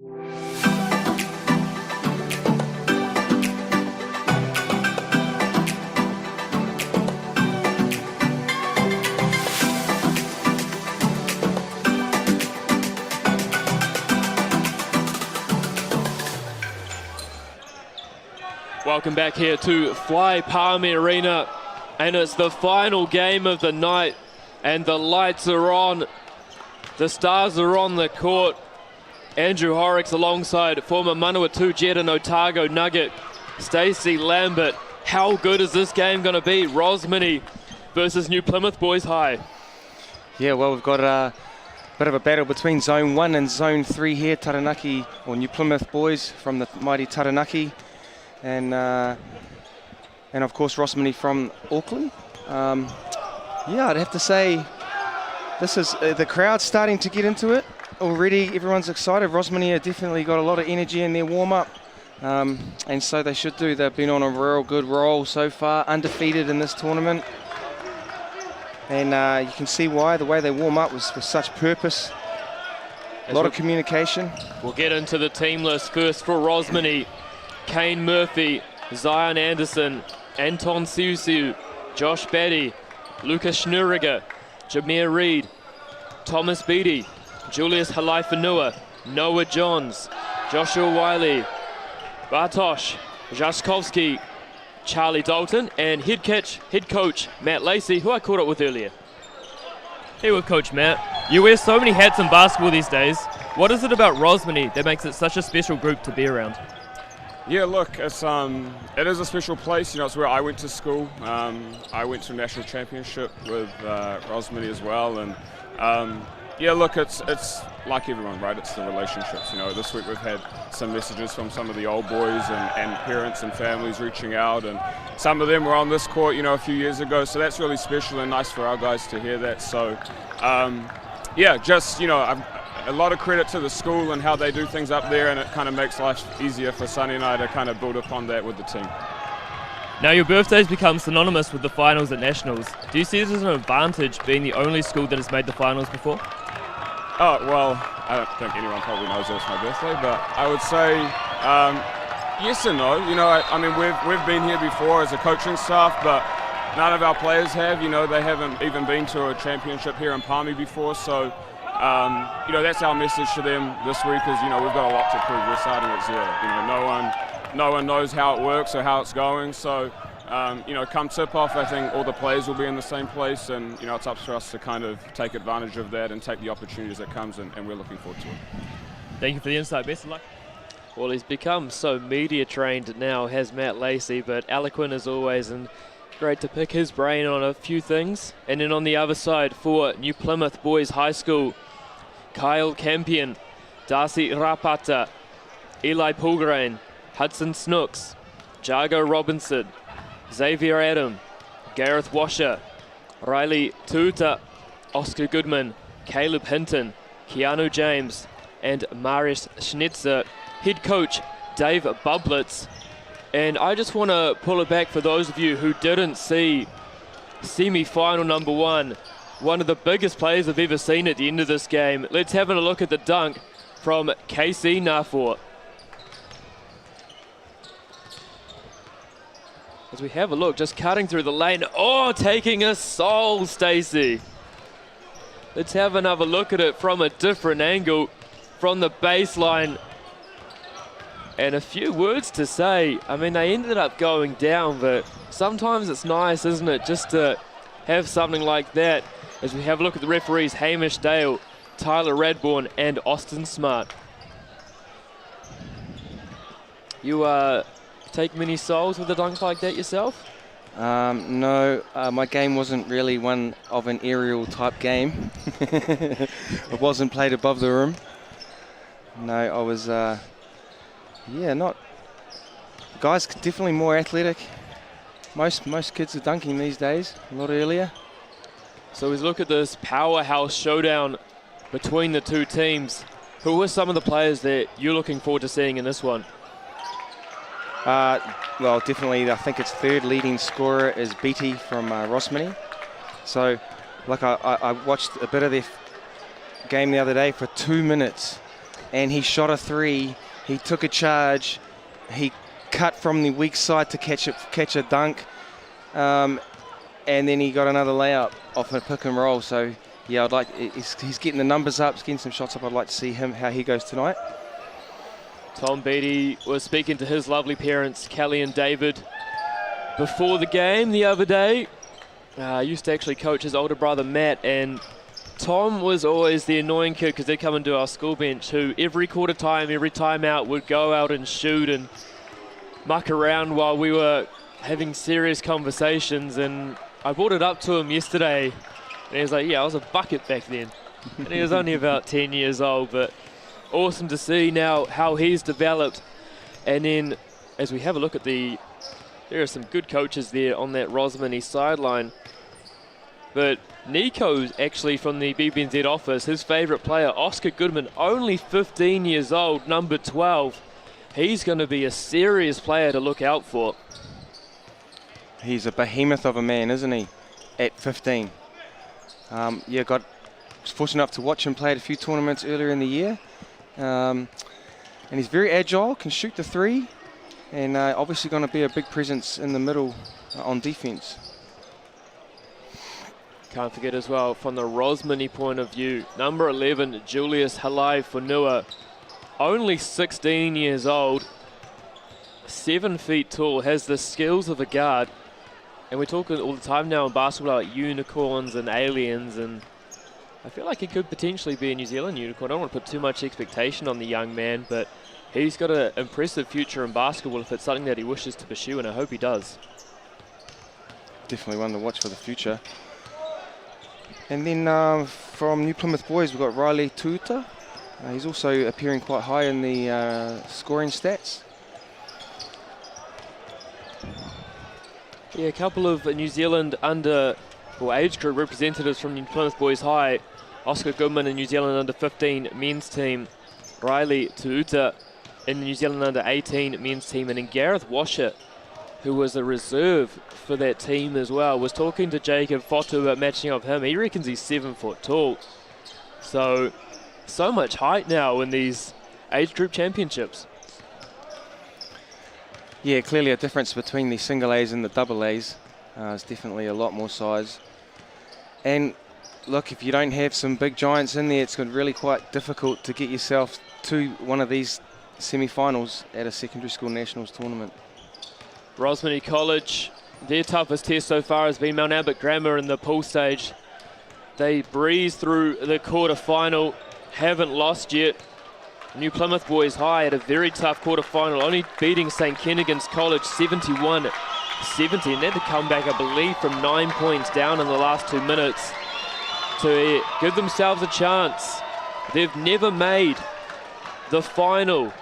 Welcome back here to Fly Palmy Arena, and it's the final game of the night, and the lights are on, the stars are on the court. Andrew Horrocks alongside former Manawatu Jet and Otago Nugget, Stacey Lambert. How good is this game going to be? Rosmini versus New Plymouth Boys High. Yeah, well, we've got a bit of a battle between Zone 1 and Zone 3 here. Taranaki, or New Plymouth Boys from the mighty Taranaki. And of course Rosmini from Auckland. Yeah, I'd have to say this is the crowd's starting to get into it already. Everyone's excited. Rosmini have definitely got a lot of energy in their warm-up, and so they should do. They've been on a real good roll so far, undefeated in this tournament, and you can see why. The way they warm up was with such purpose. A lot of communication. We'll get into the team list first for Rosmini. Kane Murphy, Zion Anderson, Anton Siusiu, Josh Batty, Lucas Schnuriger, Jameer Reed, Thomas Beattie, Julius Halaifanua, Noah Johns, Joshua Wiley, Bartosz Jaskowski, Charlie Dalton, and head coach Matt Lacey, who I caught up with earlier. Hey, with Coach Matt. You wear so many hats in basketball these days. What is it about Rosmini that makes it such a special group to be around? Yeah, look, it is a special place. You know, it's where I went to school. I went to a national championship with Rosmini as well, and yeah, look, it's like everyone, right? It's the relationships. You know, this week we've had some messages from some of the old boys and parents and families reaching out, and some of them were on this court, you know, a few years ago. So that's really special and nice for our guys to hear that. So yeah, just, you know, a lot of credit to the school and how they do things up there, and it kind of makes life easier for Sonny and I to kind of build upon that with the team. Now your birthday's become synonymous with the finals at Nationals. Do you see this as an advantage being the only school that has made the finals before? Oh, well, I don't think anyone probably knows it's my birthday, but I would say yes and no. You know, I mean, we've been here before as a coaching staff, but none of our players have. You know, they haven't even been to a championship here in Palmy before, so you know, that's our message to them this week is, you know, we've got a lot to prove. We're starting at zero. You know, no one knows how it works or how it's going. So, you know, come tip-off, I think all the players will be in the same place, and, you know, it's up to us to kind of take advantage of that and take the opportunities that comes, and we're looking forward to it. Thank you for the insight. Best of luck. Well, he's become so media trained now, has Matt Lacey, but eloquent as always, and great to pick his brain on a few things. And then on the other side for New Plymouth Boys High School, Kyle Campion, Darcy Rapata, Eli Pulgrain, Hudson Snooks, Jargo Robinson, Xavier Adam, Gareth Washer, Riley Tuta, Oscar Goodman, Caleb Hinton, Keanu James, and Marius Schnitzer. Head coach Dave Bublitz. And I just want to pull it back for those of you who didn't see semi-final number one of the biggest players I've ever seen at the end of this game. Let's have a look at the dunk from KC Nafor. As we have a look, just cutting through the lane. Oh, taking a soul, Stacey. Let's have another look at it from a different angle, from the baseline. And a few words to say. I mean, they ended up going down, but sometimes it's nice, isn't it, just to have something like that. As we have a look at the referees, Hamish Dale, Tyler Radbourne, and Austin Smart. You take many souls with a dunk like that yourself? No, my game wasn't really one of an aerial type game. It wasn't played above the rim. No, I was, yeah, not. Guys, definitely more athletic. Most kids are dunking these days, a lot earlier. So as we look at this powerhouse showdown between the two teams, who are some of the players that you're looking forward to seeing in this one? Well, definitely, I think its third leading scorer is Beattie from Rosmini. So, like, I watched a bit of their game the other day for 2 minutes, and he shot a 3. He took a charge. He cut from the weak side to catch a dunk, and then he got another layup off a pick and roll. So yeah, he's getting the numbers up, he's getting some shots up. I'd like to see how he goes tonight. Tom Beattie was speaking to his lovely parents, Kelly and David, before the game the other day. Used to actually coach his older brother, Matt, and Tom was always the annoying kid because they'd come into our school bench who every quarter time, every time out would go out and shoot and muck around while we were having serious conversations. And I brought it up to him yesterday and he was like, yeah, I was a bucket back then. And he was only about 10 years old, but awesome to see now how he's developed. And then as we have a look at there are some good coaches there on that Rosmini sideline. But Nico's actually from the BBNZ office, his favourite player, Oscar Goodman, only 15 years old, number 12. He's going to be a serious player to look out for. He's a behemoth of a man, isn't he, at 15? Yeah, was fortunate enough to watch him play at a few tournaments earlier in the year. And he's very agile, can shoot the 3, and obviously going to be a big presence in the middle on defence. Can't forget as well, from the Rosmini point of view, number 11, Julius Halai-Fonua, only 16 years old, 7 feet tall, has the skills of a guard. And we talk all the time now in basketball about unicorns and aliens, and I feel like he could potentially be a New Zealand unicorn. I don't want to put too much expectation on the young man, but he's got an impressive future in basketball if it's something that he wishes to pursue, and I hope he does. Definitely one to watch for the future. And then from New Plymouth boys, we've got Riley Tuta. He's also appearing quite high in the scoring stats. Yeah, a couple of New Zealand age group representatives from New Plymouth Boys High. Oscar Goodman in New Zealand under 15 men's team. Riley Tuta in the New Zealand under 18 men's team. And then Gareth Washer, who was a reserve for that team as well, was talking to Jacob Fotu about matching up him. He reckons he's 7 foot tall. So much height now in these age group championships. Yeah, clearly a difference between the single A's and the double A's. It's definitely a lot more size. And look, if you don't have some big giants in there, it's really quite difficult to get yourself to one of these semi-finals at a secondary school nationals tournament. Rosmini College, their toughest test so far has been Mount Albert Grammar in the pool stage. They breezed through the quarter-final, haven't lost yet. New Plymouth Boys High had a very tough quarter-final, only beating St. Kentigern's College 71-70, and they had to come back, I believe, from 9 points down in the last 2 minutes to give themselves a chance. They've never made the final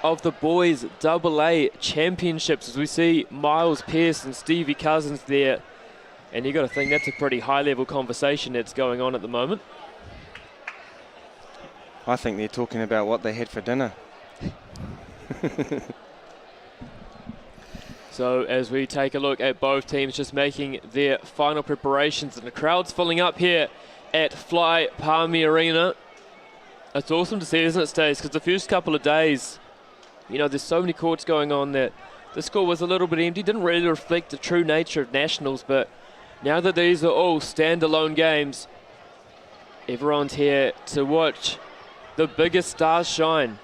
of the boys AA championships, as we see Miles Pearce and Stevie Cousins there, and you got to think that's a pretty high-level conversation that's going on at the moment. I think they're talking about what they had for dinner. So as we take a look at both teams just making their final preparations, and the crowd's filling up here at Fly Palmy Arena. It's awesome to see, isn't it, Stace? Because the first couple of days, you know, there's so many courts going on that the score was a little bit empty, didn't really reflect the true nature of nationals, but now that these are all standalone games, everyone's here to watch the biggest stars shine.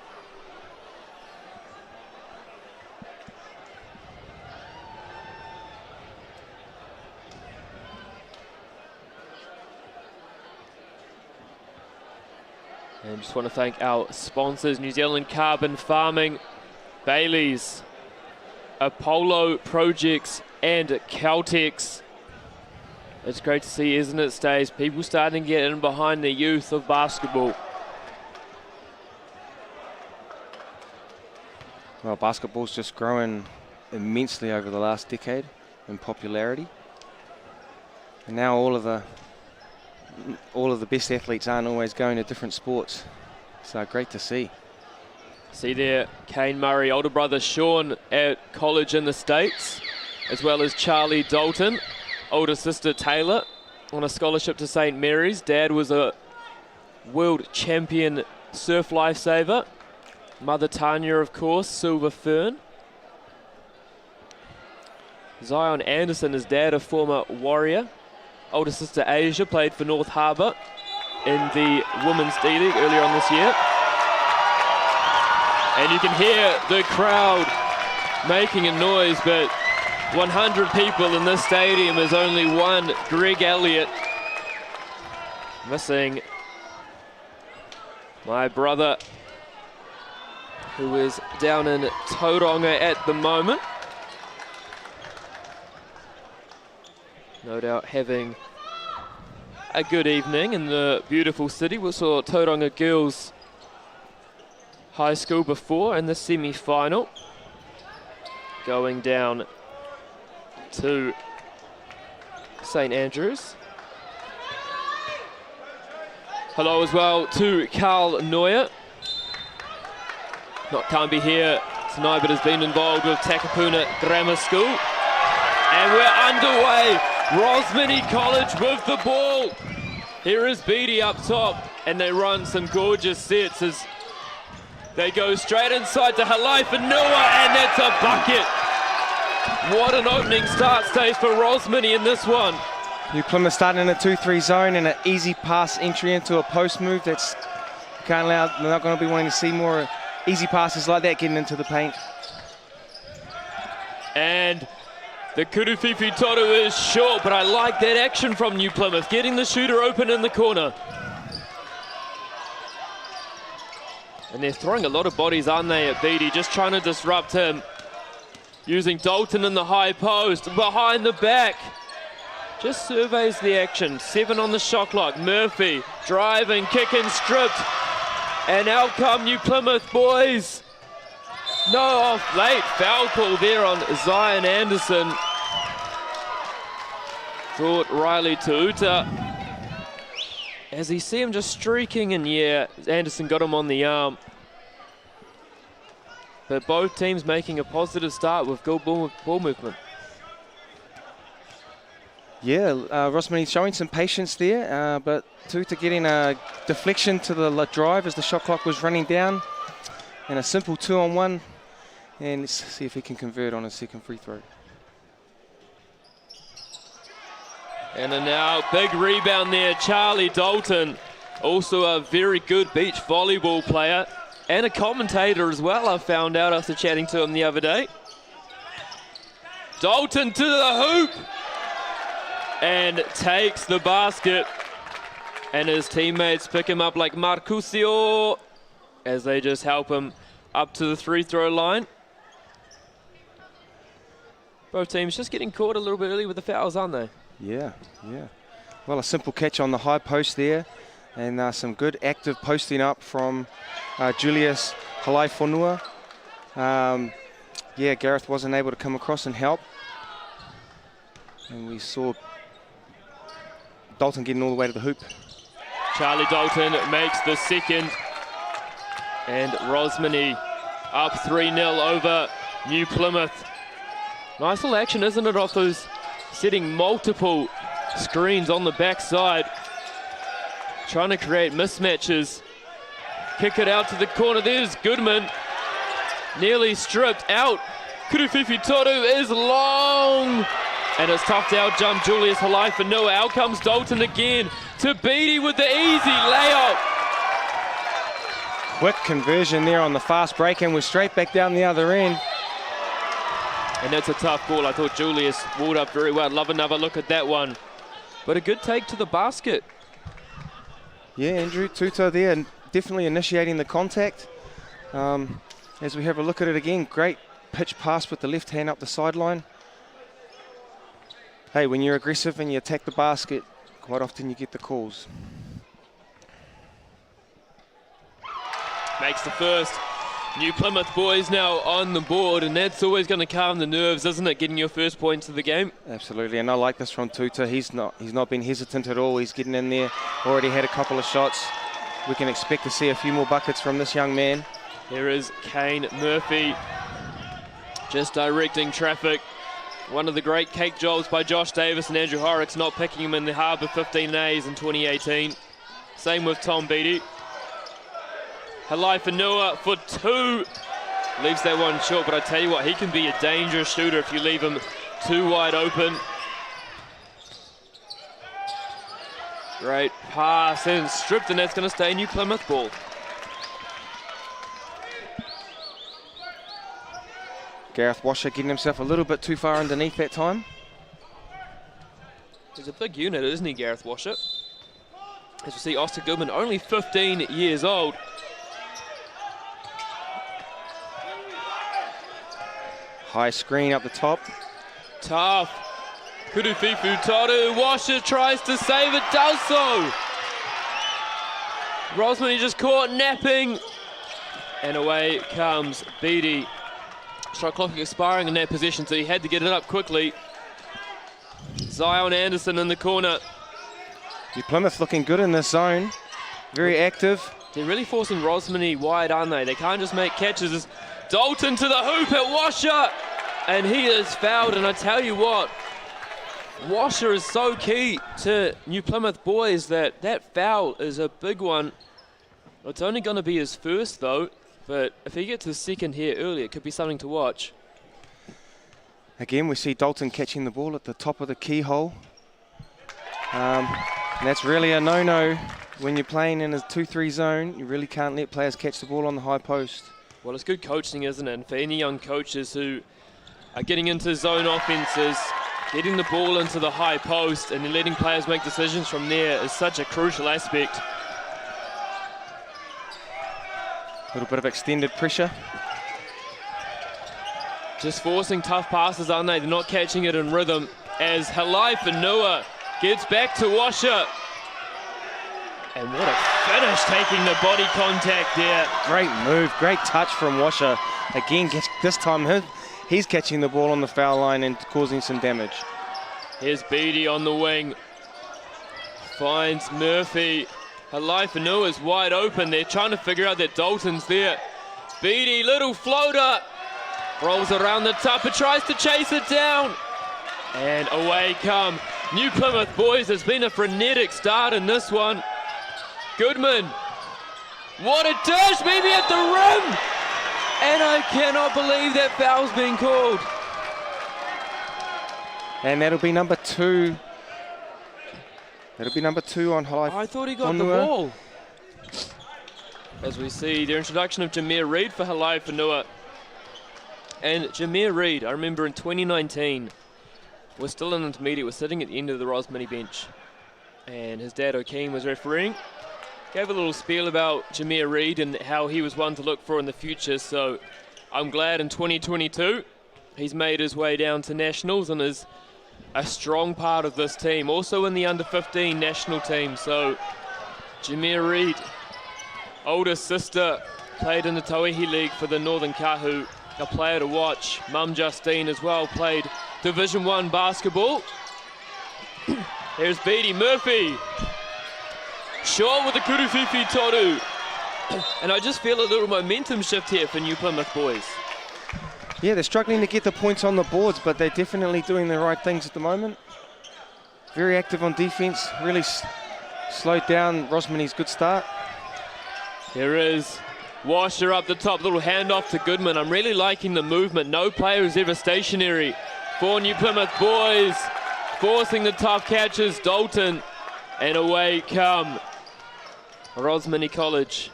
And just want to thank our sponsors, New Zealand Carbon Farming, Bailey's, Apollo Projects and Caltex. It's great to see, isn't it, Stays? People starting to get in behind the youth of basketball. Well, basketball's just growing immensely over the last decade in popularity. And now all of the best athletes aren't always going to different sports. So great to see. See there, Kane Murray, older brother Sean at college in the States, as well as Charlie Dalton, older sister Taylor, on a scholarship to St. Mary's. Dad was a world champion surf lifesaver. Mother Tanya, of course, silver fern. Zion Anderson, his dad, a former warrior. Older sister Asia played for North Harbour in the Women's D-League earlier on this year. And you can hear the crowd making a noise, but 100 people in this stadium is only one. Greg Elliott missing my brother, who is down in Tauranga at the moment. No doubt having a good evening in the beautiful city. We saw Tauranga Girls High School before in the semi-final, going down to St Andrews. Hello as well to Carl Neuer. Can't be here tonight, but has been involved with Takapuna Grammar School. And we're underway. Rosmini College with the ball. Here is Beattie up top, and they run some gorgeous sets as they go straight inside to Halaifa Nua, and that's a bucket. What an opening start stage for Rosmini in this one. New Plymouth starting in a 2-3 zone and an easy pass entry into a post move. They're not going to be wanting to see more easy passes like that getting into the paint. And the Kuruwhiwhi Toru is short, but I like that action from New Plymouth, getting the shooter open in the corner. And they're throwing a lot of bodies, aren't they, at Beattie, just trying to disrupt him. Using Dalton in the high post, behind the back. Just surveys the action. 7 on the shot clock. Murphy driving, kicking, stripped. And out come New Plymouth boys. No off late. Foul call there on Zion Anderson. Thought Riley Tuuta. As he see him just streaking, and yeah, Anderson got him on the arm. But both teams making a positive start with good ball movement. Yeah, Rosmini showing some patience there, but Tuuta getting a deflection to the drive as the shot clock was running down. And a simple 2-on-1. And let's see if he can convert on a second free throw. And a now big rebound there, Charlie Dalton. Also a very good beach volleyball player and a commentator as well, I found out after chatting to him the other day. Dalton to the hoop and takes the basket. And his teammates pick him up like Marcusio as they just help him up to the free throw line. Both teams just getting caught a little bit early with the fouls, aren't they? Yeah, yeah. Well, a simple catch on the high post there, and some good active posting up from Julius Halaifonua. Yeah, Gareth wasn't able to come across and help. And we saw Dalton getting all the way to the hoop. Charlie Dalton makes the second. And Rosmini up 3-0 over New Plymouth. Nice little action, isn't it, off those, setting multiple screens on the backside. Trying to create mismatches. Kick it out to the corner. There's Goodman. Nearly stripped out. Kuruwhiwhi Toru is long. And it's tough to out-jump Julius Halaifonua. Out comes Dalton again to Beattie with the easy layup. Quick conversion there on the fast break, and we're straight back down the other end. And that's a tough ball. I thought Julius walled up very well. Love another look at that one. But a good take to the basket. Yeah, Andrew, Tuuta there, and definitely initiating the contact. As we have a look at it again, great pitch pass with the left hand up the sideline. Hey, when you're aggressive and you attack the basket, quite often you get the calls. Makes the first. New Plymouth boys now on the board, and that's always going to calm the nerves, isn't it, getting your first points of the game? Absolutely, and I like this from Tuuta. He's not been hesitant at all. He's getting in there, already had a couple of shots. We can expect to see a few more buckets from this young man. Here is Kane Murphy just directing traffic. One of the great cake jobs by Josh Davis and Andrew Horrocks, not picking him in the Harbour 15As in 2018. Same with Tom Beattie. Halaifanua for 2. Leaves that one short, but I tell you what, he can be a dangerous shooter if you leave him too wide open. Great pass and stripped, and that's going to stay New Plymouth ball. Gareth Washer getting himself a little bit too far underneath that time. He's a big unit, isn't he, Gareth Washer? As we see, Oscar Goodman, only 15 years old. High screen up the top. Tough. Kurufifu Toru. Washer tries to save it, does so. Rosmini just caught napping. And away comes Beattie. Shot clock expiring in that position, so he had to get it up quickly. Zion Anderson in the corner. New Plymouth looking good in this zone. Very active. They're really forcing Rosmini wide, aren't they? They can't just make catches. Dalton to the hoop at Washer. And he is fouled, and I tell you what, Washer is so key to New Plymouth boys that foul is a big one. It's only going to be his first, though. But if he gets his second here early, it could be something to watch. Again, we see Dalton catching the ball at the top of the keyhole. And that's really a no-no when you're playing in a 2-3 zone. You really can't let players catch the ball on the high post. Well, it's good coaching, isn't it? And for any young coaches who are getting into zone offenses, getting the ball into the high post and then letting players make decisions from there is such a crucial aspect. A little bit of extended pressure. Just forcing tough passes, aren't they? They're not catching it in rhythm as Halaifanua gets back to Washer. And what a finish, taking the body contact there. Great move, great touch from Washer. Again, this time he's catching the ball on the foul line and causing some damage. Here's Beattie on the wing. Finds Murphy. Halaifanua is wide open. They're trying to figure out that Dalton's there. Beattie, little floater. Rolls around the top and tries to chase it down. And away come New Plymouth boys. It's been a frenetic start in this one. Goodman. What a dash, maybe at the rim. And I cannot believe that foul's been called. And that'll be number 2. That'll be number 2 on Halaifanua. I thought he got the ball. As we see the introduction of Jameer Reid for Halaifanua. And Jameer Reid, I remember in 2019, was still in intermediate, was sitting at the end of the Rosmini bench. And his dad, O'Keen, was refereeing. Gave a little spiel about Jameer Reid and how he was one to look for in the future. So I'm glad in 2022 he's made his way down to nationals and is a strong part of this team. Also in the under-15 national team. So Jameer Reid, older sister, played in the Tauihi League for the Northern Kahu. A player to watch. Mum Justine as well played Division 1 basketball. Here's Beattie Murphy. Short with the Kurufifi Toru. And I just feel a little momentum shift here for New Plymouth boys. Yeah, they're struggling to get the points on the boards, but they're definitely doing the right things at the moment. Very active on defense, really slowed down Rosmini's good start. Here is Washer up the top, little handoff to Goodman. I'm really liking the movement. No player is ever stationary for New Plymouth boys. Forcing the tough catches, Dalton. And away come Rosmini College.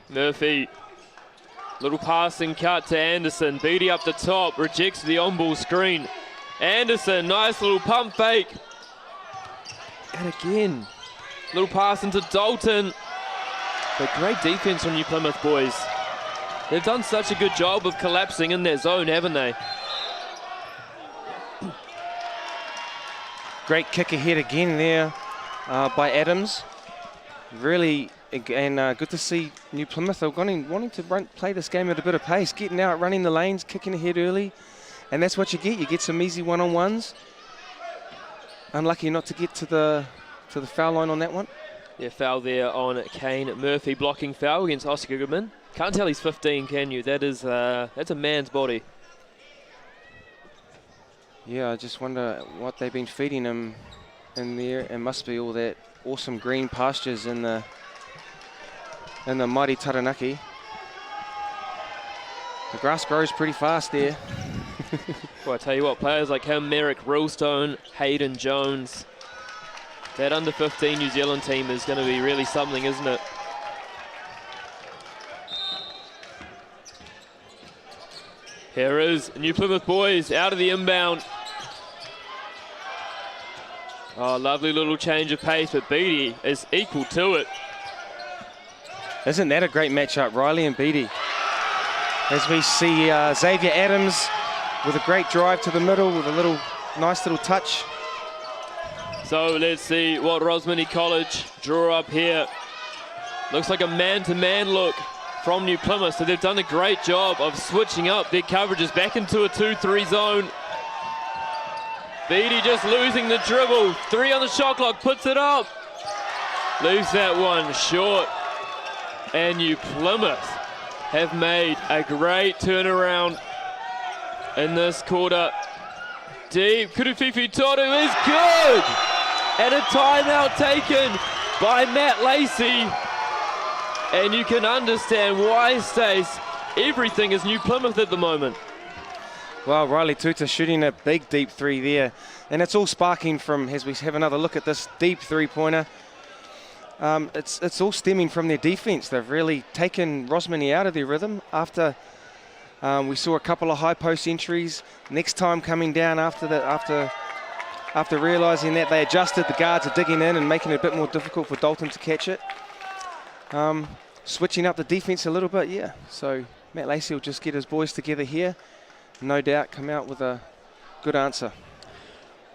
Murphy, little passing cut to Anderson. Beattie up the top, rejects the on-ball screen. Anderson, nice little pump fake. And again, little pass into Dalton. But great defense from New Plymouth boys. They've done such a good job of collapsing in their zone, haven't they? Great kick ahead again there by Adams. Really, and good to see New Plymouth are wanting to play this game at a bit of pace, getting out, running the lanes, kicking ahead early. And that's what you get. You get some easy one-on-ones. Unlucky not to get to the foul line on that one. Yeah, foul there on Kane Murphy, blocking foul against Oscar Goodman. Can't tell he's 15, can you? That's a man's body. Yeah, I just wonder what they've been feeding him in there. It must be all that awesome green pastures in the mighty Taranaki. The grass grows pretty fast there. Well, I tell you what, players like him, Merrick Rillstone, Hayden Jones, that under-15 New Zealand team is going to be really something, isn't it? Here is New Plymouth boys out of the inbound. Oh, lovely little change of pace, but Beattie is equal to it. Isn't that a great matchup, Riley and Beattie? As we see Xavier Adams with a great drive to the middle with a nice little touch. So let's see what Rosmini College draw up here. Looks like a man-to-man look from New Plymouth, so they've done a great job of switching up their coverages back into a 2-3 zone. Beattie just losing the dribble. 3 on the shot clock, puts it up. Leaves that one short. And New Plymouth have made a great turnaround in this quarter. Deep, Kurufifi Toru is good! And a timeout taken by Matt Lacey. And you can understand why, Stace, everything is New Plymouth at the moment. Well, Riley Tuta shooting a big deep 3 there. And it's all sparking from, as we have another look at this deep 3-pointer, it's all stemming from their defense. They've really taken Rosmini out of their rhythm after we saw a couple of high post entries. Next time coming down after realizing that they adjusted, the guards are digging in and making it a bit more difficult for Dalton to catch it. Switching up the defense a little bit, yeah. So Matt Lacey will just get his boys together here. No doubt come out with a good answer.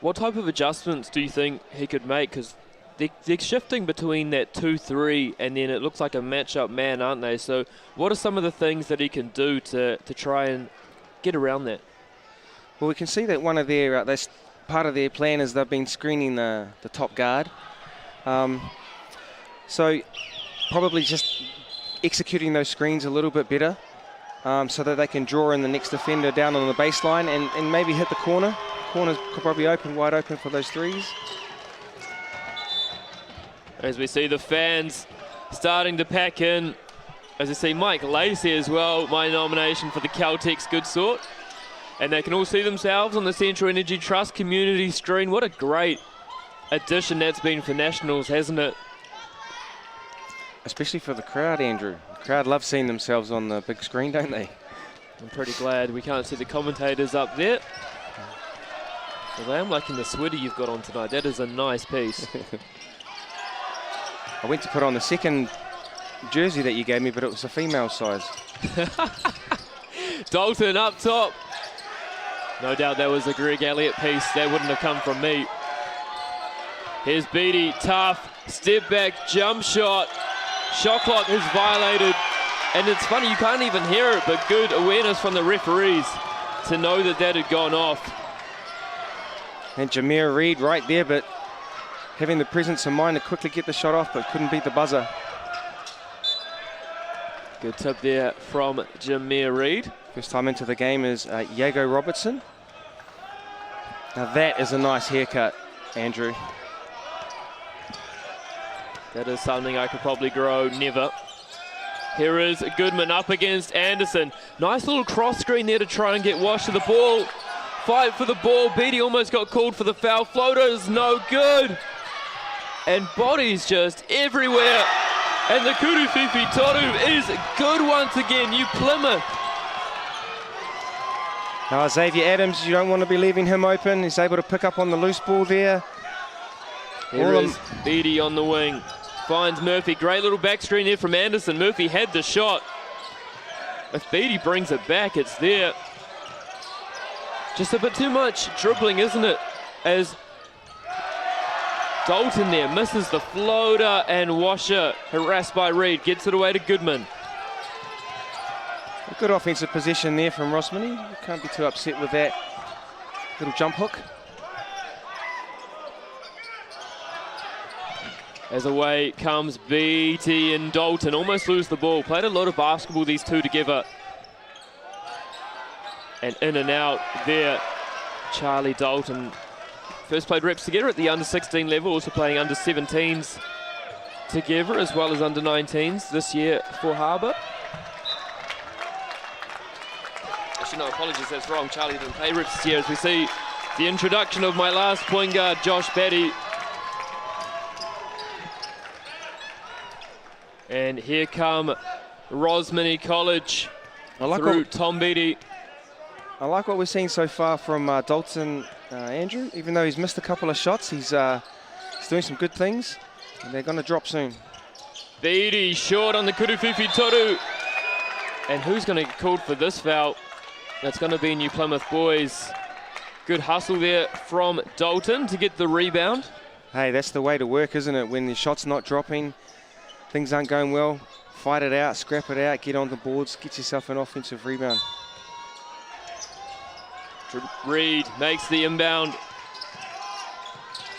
What type of adjustments do you think he could make? Because they're shifting between that 2-3 and then it looks like a matchup man, aren't they? So what are some of the things that he can do to try and get around that? Well, we can see that one of their, part of their plan is they've been screening the top guard. So probably just executing those screens a little bit better so that they can draw in the next defender down on the baseline and maybe hit the corner. Corner's probably wide open for those threes. As we see the fans starting to pack in. As I see Mike Lacey as well, my nomination for the Caltex Good Sort. And they can all see themselves on the Central Energy Trust community screen. What a great addition that's been for Nationals, hasn't it? Especially for the crowd, Andrew. The crowd love seeing themselves on the big screen, don't they? I'm pretty glad we can't see the commentators up there. Well, I am liking the sweater you've got on tonight. That is a nice piece. I went to put on the second jersey that you gave me, but it was a female size. Dalton up top. No doubt that was a Greg Elliott piece. That wouldn't have come from me. Here's Beattie, tough, step back, jump shot. Shot clock is violated. And it's funny, you can't even hear it, but good awareness from the referees to know that that had gone off. And Jameer Reed right there, but having the presence of mind to quickly get the shot off, but couldn't beat the buzzer. Good tip there from Jameer Reed. First time into the game is Yago Robertson. Now that is a nice haircut, Andrew. That is something I could probably grow never. Here is Goodman up against Anderson. Nice little cross screen there to try and get Wash to the ball. Fight for the ball. Beattie almost got called for the foul. Floater is no good. And bodies just everywhere. And the Kurufifi Toru is good once again. New Plymouth. Now Xavier Adams, you don't want to be leaving him open. He's able to pick up on the loose ball there. Here is Beattie on the wing. Finds Murphy. Great little back screen there from Anderson. Murphy had the shot. If Beattie brings it back, it's there. Just a bit too much dribbling, isn't it? As Dalton there misses the floater and Washer, harassed by Reed, gets it away to Goodman. A good offensive possession there from Rosmini. You can't be too upset with that little jump hook. As away comes Beattie and Dalton, almost lose the ball. Played a lot of basketball, these two together. And in and out there, Charlie Dalton first played reps together at the under-16 level, also playing under-17s together as well as under-19s this year for Harbour. Actually, no, apologies, that's wrong. Charlie didn't play reps this year, as we see the introduction of my last point guard, Josh Batty. And here come Rosmini College through Tom Beattie. I like what we're seeing so far from Dalton Andrew. Even though he's missed a couple of shots, he's doing some good things. And they're going to drop soon. Beattie short on the Kuruwhiwhi Toru. And who's going to get called for this foul? That's going to be New Plymouth boys. Good hustle there from Dalton to get the rebound. Hey, that's the way to work, isn't it? When the shot's not dropping, things aren't going well, fight it out, scrap it out, get on the boards, get yourself an offensive rebound. Reed makes the inbound.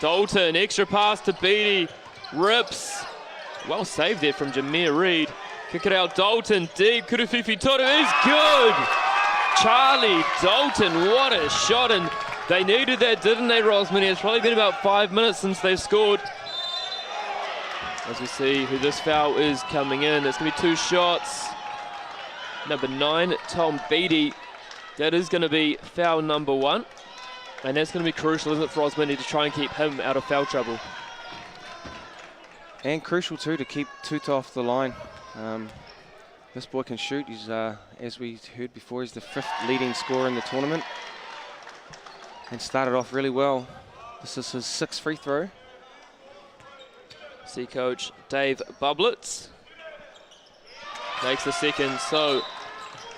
Dalton, extra pass to Beattie. Rips. Well saved there from Jameer Reed. Kick it out, Dalton, deep. Kuruwhiwhi Toru is good. Charlie Dalton, what a shot. And they needed that, didn't they, Rosmini? It's probably been about 5 minutes since they've scored. As we see who this foul is coming in. It's going to be 2 shots. Number 9, Tom Beattie. That is going to be foul number 1. And that's going to be crucial, isn't it, for Rosmini to try and keep him out of foul trouble. And crucial, too, to keep Tuta off the line. This boy can shoot. He's, as we heard before, he's the 5th leading scorer in the tournament. And started off really well. This is his 6th free throw. See coach Dave Bublitz makes the second, so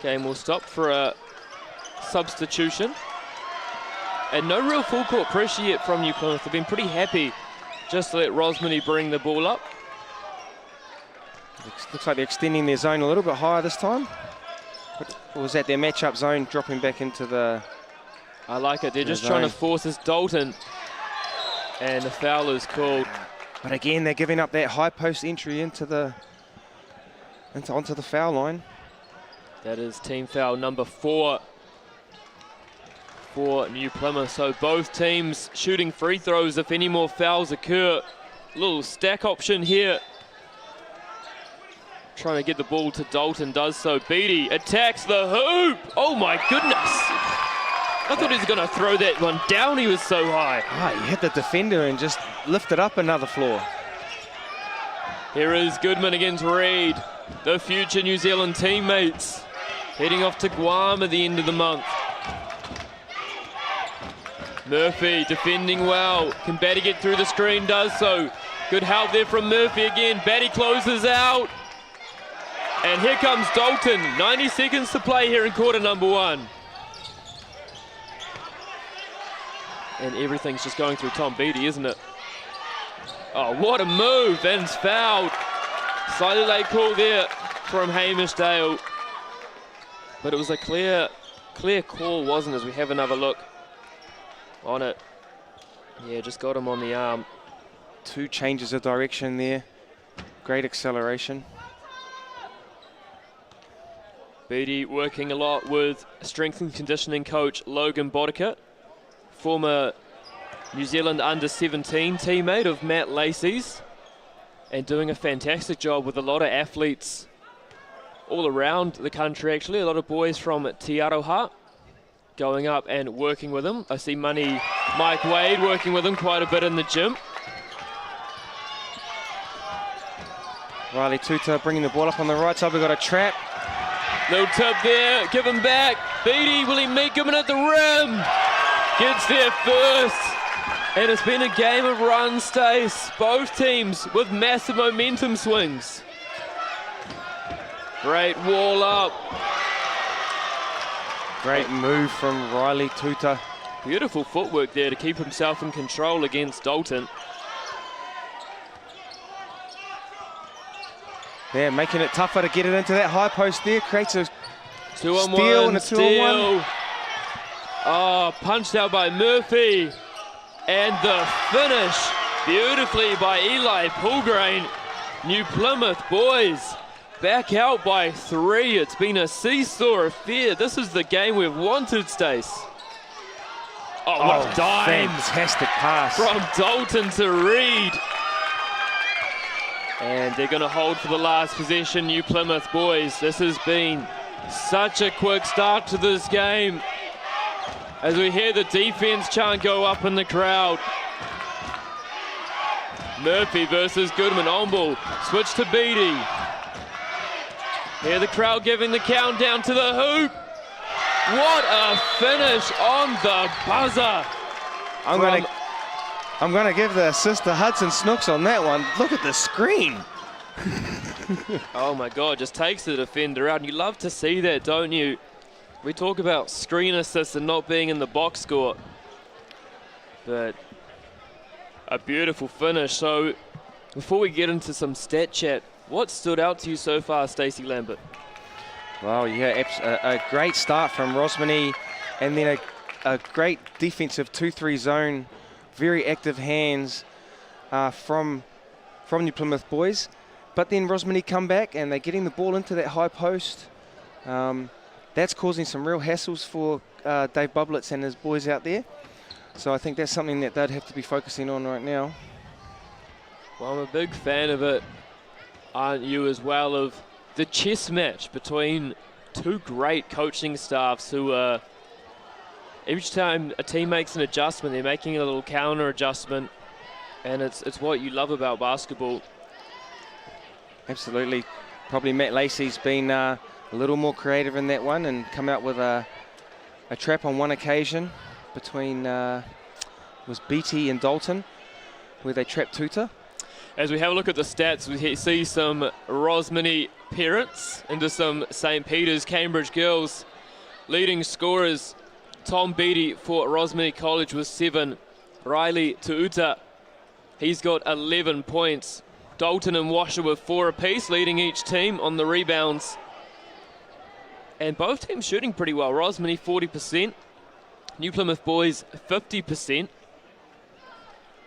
game will stop for a substitution. And no real full court pressure yet from New Plymouth. They've been pretty happy just to let Rosmini bring the ball up. Looks like they're extending their zone a little bit higher this time. Or was that their matchup zone dropping back into the... I like it. They're just trying to force this Dalton. And the foul is called. But again, they're giving up that high post entry onto the foul line. That is team foul number 4 for New Plymouth. So both teams shooting free throws if any more fouls occur. Little stack option here. Trying to get the ball to Dalton, does so. Beattie attacks the hoop. Oh my goodness. I thought he was going to throw that one down. He was so high. He hit the defender and just lifted up another floor. Here is Goodman against Reed. The future New Zealand teammates heading off to Guam at the end of the month. Murphy defending well. Can Batty get through the screen? Does so. Good help there from Murphy again. Batty closes out. And here comes Dalton. 90 seconds to play here in quarter number 1. And everything's just going through Tom Beattie, isn't it? Oh, what a move. And it's fouled. Slightly late call there from Hamish Dale. But it was a clear call, wasn't it, as we have another look on it. Yeah, just got him on the arm. 2 changes of direction there. Great acceleration. Beattie working a lot with strength and conditioning coach Logan Bodicott, former New Zealand under-17 teammate of Matt Lacey's, and doing a fantastic job with a lot of athletes all around the country, actually. A lot of boys from Te Aroha going up and working with him. I see Mike Wade working with him quite a bit in the gym. Riley Tuta bringing the ball up on the right side. We've got a trap. Little tip there, give him back. Beattie, will he meet Goodman at the rim? Gets there first. And it's been a game of run, Stace. Both teams with massive momentum swings. Great wall up. Great move from Riley Tuta. Beautiful footwork there to keep himself in control against Dalton. They're making it tougher to get it into that high post there. Creates a 2-on-1 and a 2-on-1. Oh, punched out by Murphy. And the finish beautifully by Eli Pulgrain. New Plymouth boys back out by 3. It's been a seesaw affair. This is the game we've wanted, Stace. Oh, what a dime fantastic pass. from Dalton to Reed. And they're going to hold for the last possession, New Plymouth boys. This has been such a quick start to this game. As we hear the defense chant go up in the crowd. Murphy versus Goodman. On ball, switch to Beattie. Hear the crowd giving the countdown to the hoop. What a finish on the buzzer. I'm gonna give the assist to Hudson Snooks on that one. Look at the screen. Oh my God, just takes the defender out. And you love to see that, don't you? We talk about screen assists and not being in the box score. But a beautiful finish. So before we get into some stat chat, what stood out to you so far, Stacey Lambert? Well, yeah, a great start from Rosmini, and then a great defensive 2-3 zone, very active hands from New Plymouth boys. But then Rosmini come back and they're getting the ball into that high post. That's causing some real hassles for Dave Bublitz and his boys out there. So I think that's something that they'd have to be focusing on right now. Well, I'm a big fan of it, aren't you, as well, of the chess match between two great coaching staffs who each time a team makes an adjustment, they're making a little counter adjustment, and it's what you love about basketball. Absolutely. Probably Matt Lacey's been a little more creative in that one and come out with a trap on one occasion between was Beattie and Dalton, where they trapped Tuta. As we have a look at the stats, we see some Rosmini parents into some St. Peter's Cambridge girls. Leading scorers, Tom Beattie for Rosmini College with 7. Riley Tuuta, he's got 11 points. Dalton and Washer with 4 apiece, leading each team on the rebounds. And both teams shooting pretty well. Rosmini 40%, New Plymouth boys 50%.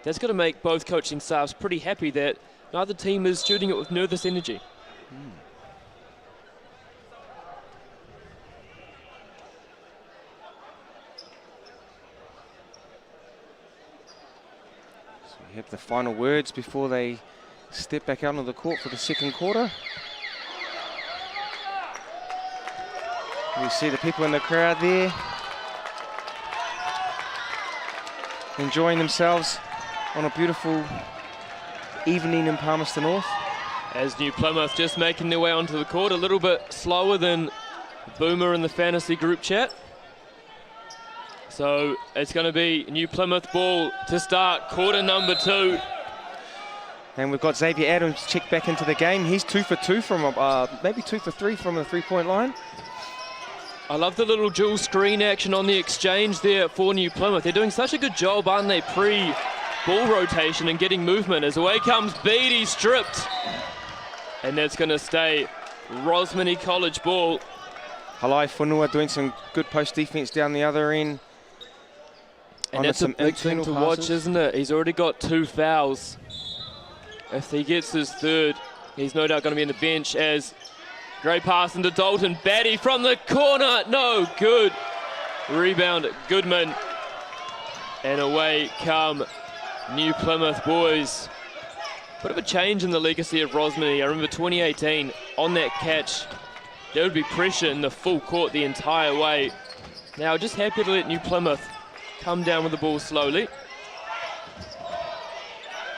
That's got to make both coaching staffs pretty happy that neither team is shooting it with nervous energy. So we have the final words before they step back out onto the court for the second quarter. We see the people in the crowd there enjoying themselves on a beautiful evening in Palmerston North. As New Plymouth just making their way onto the court, a little bit slower than Boomer in the fantasy group chat. So it's going to be New Plymouth ball to start quarter number 2. And we've got Xavier Adams checked back into the game. He's 2 for 2 from maybe 2 for 3 from the three-point line. I love the little dual screen action on the exchange there for New Plymouth. They're doing such a good job, aren't they, pre-ball rotation and getting movement. As away comes Beattie, stripped. And that's going to stay Rosmini College ball. Halai Funua doing some good post defense down the other end. And that's a big thing to watch, isn't it? He's already got 2 fouls. If he gets his third, he's no doubt going to be in the bench. As great pass into Dalton. Batty from the corner. No good. Rebound Goodman. And away come New Plymouth boys. Bit of a change in the legacy of Rosmini. I remember 2018 on that catch. There would be pressure in the full court the entire way. Now just happy to let New Plymouth come down with the ball slowly.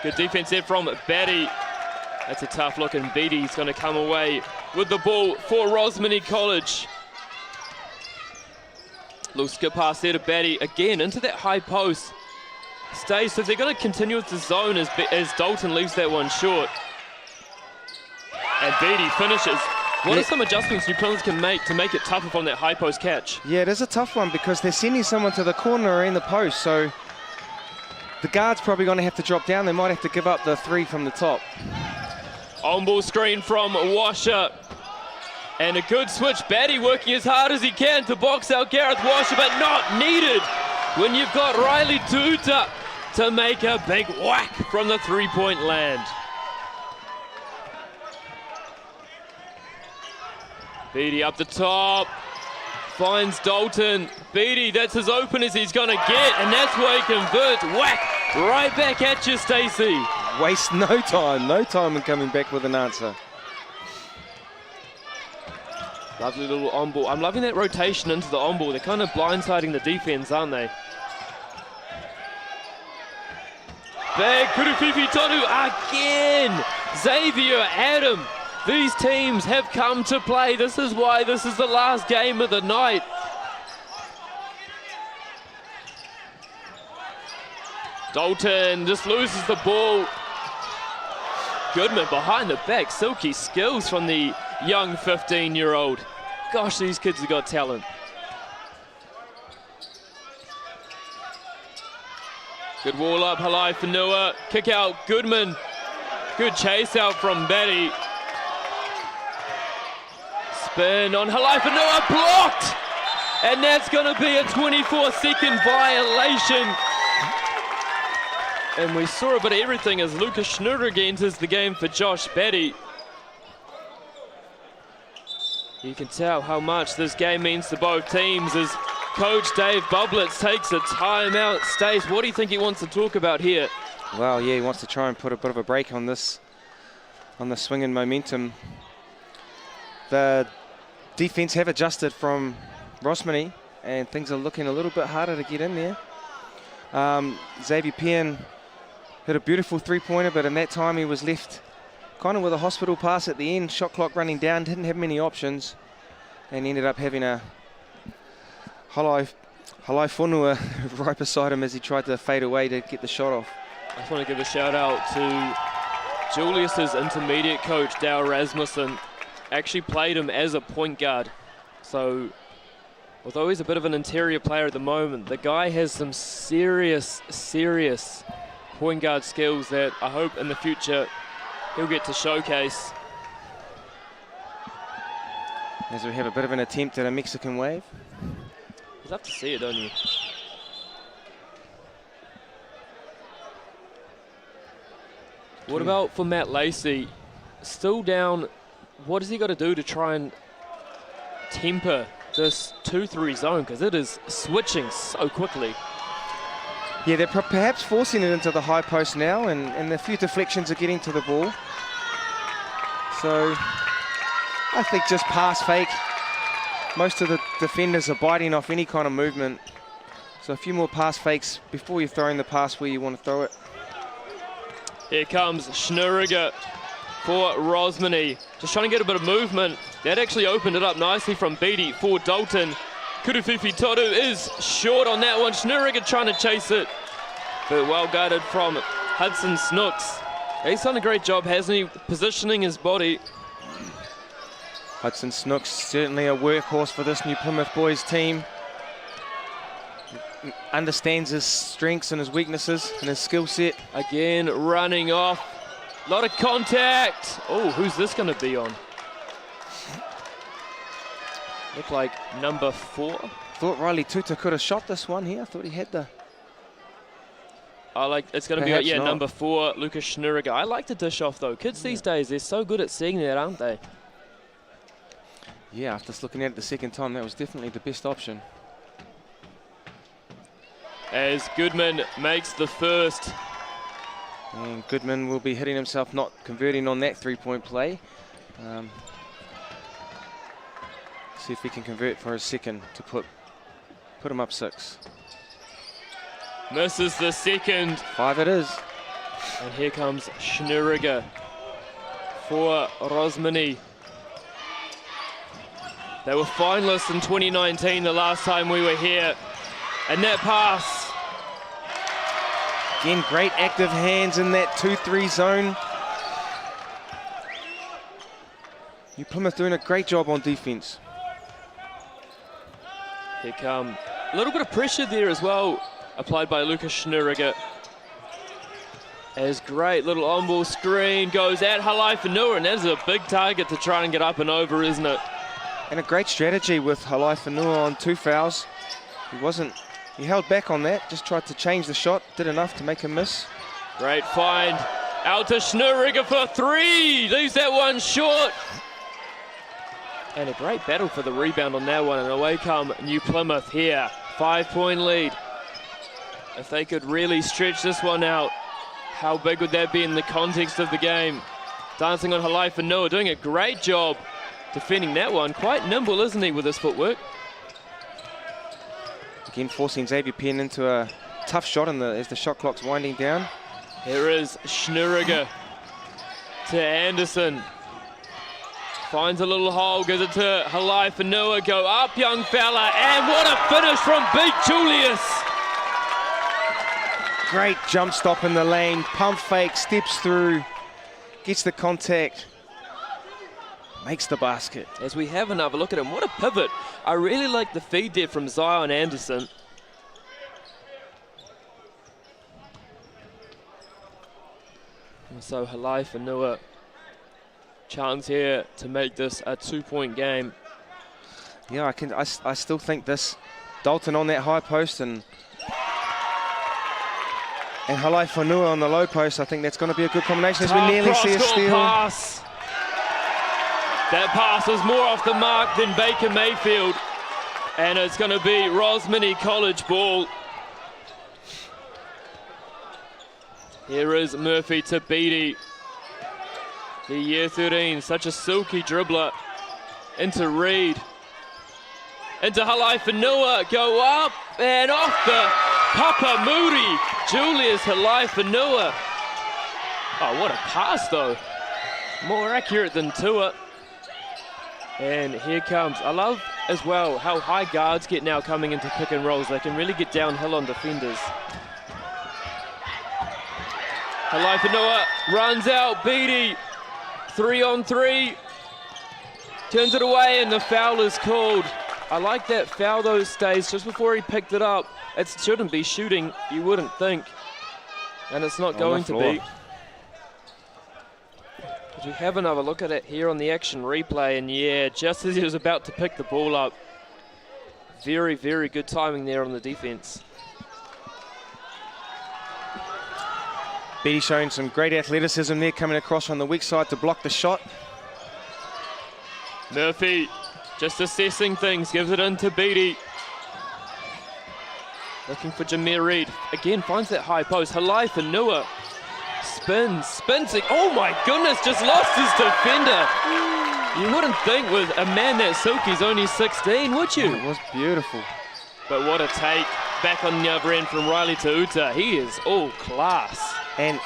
Good defense there from Batty. That's a tough look, and Beattie's going to come away with the ball for Rosmini College. Little skip pass there to Batty, again into that high post. Stays, so they're going to continue with the zone as Dalton leaves that one short. And Beattie finishes. What are some adjustments New Plymouth can make to make it tougher from that high post catch? Yeah, it is a tough one because they're sending someone to the corner or in the post, so the guard's probably going to have to drop down. They might have to give up the 3 from the top. On-ball screen from Washer. And a good switch. Batty working as hard as he can to box out Gareth Washer, but not needed when you've got Riley Tuuta to make a big whack from the three-point land. Beattie up the top. finds Dalton. Beattie, that's as open as he's going to get, and that's where he converts. Whack! Right back at you, Stacey. Waste no time in coming back with an answer. Lovely little on-ball. I'm loving that rotation into the on-ball. They're kind of blindsiding the defense, aren't they? Big Kurufifi Tonu again. Xavier, Adam. These teams have come to play. This is why this is the last game of the night. Dalton just loses the ball. Goodman behind the back. Silky skills from the young 15-year-old. Gosh, these kids have got talent. Good wall up, Halai Fanua. Kick out, Goodman. Good chase out from Betty. Spin on Halai Fanua, blocked! And that's going to be a 24-second violation. And we saw a bit of everything as Lucas Schnurrig enters the game for Josh Betty. You can tell how much this game means to both teams as Coach Dave Bublitz takes a timeout. Stace, what do you think he wants to talk about here? Well, yeah, he wants to try and put a bit of a break on this, on the swing and momentum. The defense have adjusted from Rosmini, and things are looking a little bit harder to get in there. Xavier Penn hit a beautiful three-pointer, but in that time he was left kind of with a hospital pass at the end. Shot clock running down, didn't have many options, and ended up having a Halai Fonua right beside him as he tried to fade away to get the shot off. I just want to give a shout out to Julius's intermediate coach, Dale Rasmussen. Actually played him as a point guard. So although he's a bit of an interior player at the moment, the guy has some serious point guard skills that I hope in the future he'll get to showcase. As we have a bit of an attempt at a Mexican wave. You'd love to see it, don't you? What about for Matt Lacey? Still down. What has he got to do to try and temper this 2-3 zone? Because it is switching so quickly. Yeah, they're perhaps forcing it into the high post now, and a few deflections are getting to the ball. So I think just pass fake. Most of the defenders are biting off any kind of movement. So a few more pass fakes before you're throwing the pass where you want to throw it. Here comes Schnurriger for Rosmini. Just trying to get a bit of movement. That actually opened it up nicely from Beattie for Dalton. Kurufifi Toru is short on that one. Schnurriger trying to chase it, but well guarded from Hudson Snooks. He's done a great job, hasn't he, positioning his body. Hudson Snooks, certainly a workhorse for this New Plymouth boys team. Understands his strengths and his weaknesses and his skill set. Again, running off. A lot of contact. Oh, who's this going to be on? Look like number 4. Thought Riley Tuta could have shot this one here. I thought he had the... It's going to be, yeah, number 4, Lucas Schnurriger. I like to dish off, though. Kids these days, they're so good at seeing that, aren't they? Yeah, after just looking at it the second time, that was definitely the best option. As Goodman makes the first. And Goodman will be hitting himself not converting on that three-point play. See if he can convert for his second to put him up 6. Misses the second. 5 it is. And here comes Schnurriger for Rosmini. They were finalists in 2019, the last time we were here. And that pass. Again, great active hands in that 2-3 zone. New Plymouth doing a great job on defense. Here come a little bit of pressure there as well, applied by Lucas Schnurriger. As great little on-ball screen goes at Halai Fanua, and that's a big target to try and get up and over, isn't it? And a great strategy with Halai Fanua on 2 fouls. He held back on that, just tried to change the shot, did enough to make him miss. Great find. Out to Schnurriger for 3. Leaves that one short. And a great battle for the rebound on that one, and away come New Plymouth here. 5-point lead. If they could really stretch this one out, how big would that be in the context of the game? Dancing on Halai Noah, doing a great job defending that one. Quite nimble, isn't he, with his footwork? Again, forcing Xavier Penn into a tough shot as the shot clock's winding down. Here is Schnurriger to Anderson. Finds a little hole, gives it to Halai Noah. Go up, young fella, and what a finish from Big Julius. Great jump stop in the lane, pump fake, steps through, gets the contact, makes the basket. As we have another look at him, what a pivot. I really like the feed there from Zion Anderson. And so Halai Noah, chance here to make this a 2-point game. Yeah, I still think this, Dalton on that high post and Halai Whanua on the low post, I think that's going to be a good combination as we nearly see a steal. Pass. That pass was more off the mark than Baker Mayfield. And it's going to be Rosmini College ball. Here is Murphy to Beattie. The year 13, such a silky dribbler. Into Reed. Into Halai Whanua, go up and off the Papa Moody. Julius Halai Whanua. Oh, what a pass though. More accurate than Tua. And here comes, I love as well how high guards get now coming into pick and rolls. They can really get downhill on defenders. Halai Whanua runs out, Beattie. 3-on-3. Turns it away and the foul is called. I like that foul though stays just before he picked it up. It shouldn't be shooting, you wouldn't think. And it's not going to be. But we have another look at it here on the action replay, and yeah, just as he was about to pick the ball up. Very, very good timing there on the defense. Beattie showing some great athleticism there, coming across from the weak side to block the shot. Murphy just assessing things, gives it into Beattie. Looking for Jameer Reed. Again, finds that high post. Halai Whanua spins it. Oh my goodness, just lost his defender. You wouldn't think with a man that silky's only 16, would you? It was beautiful. But what a take back on the other end from Riley Tauta. He is all class. And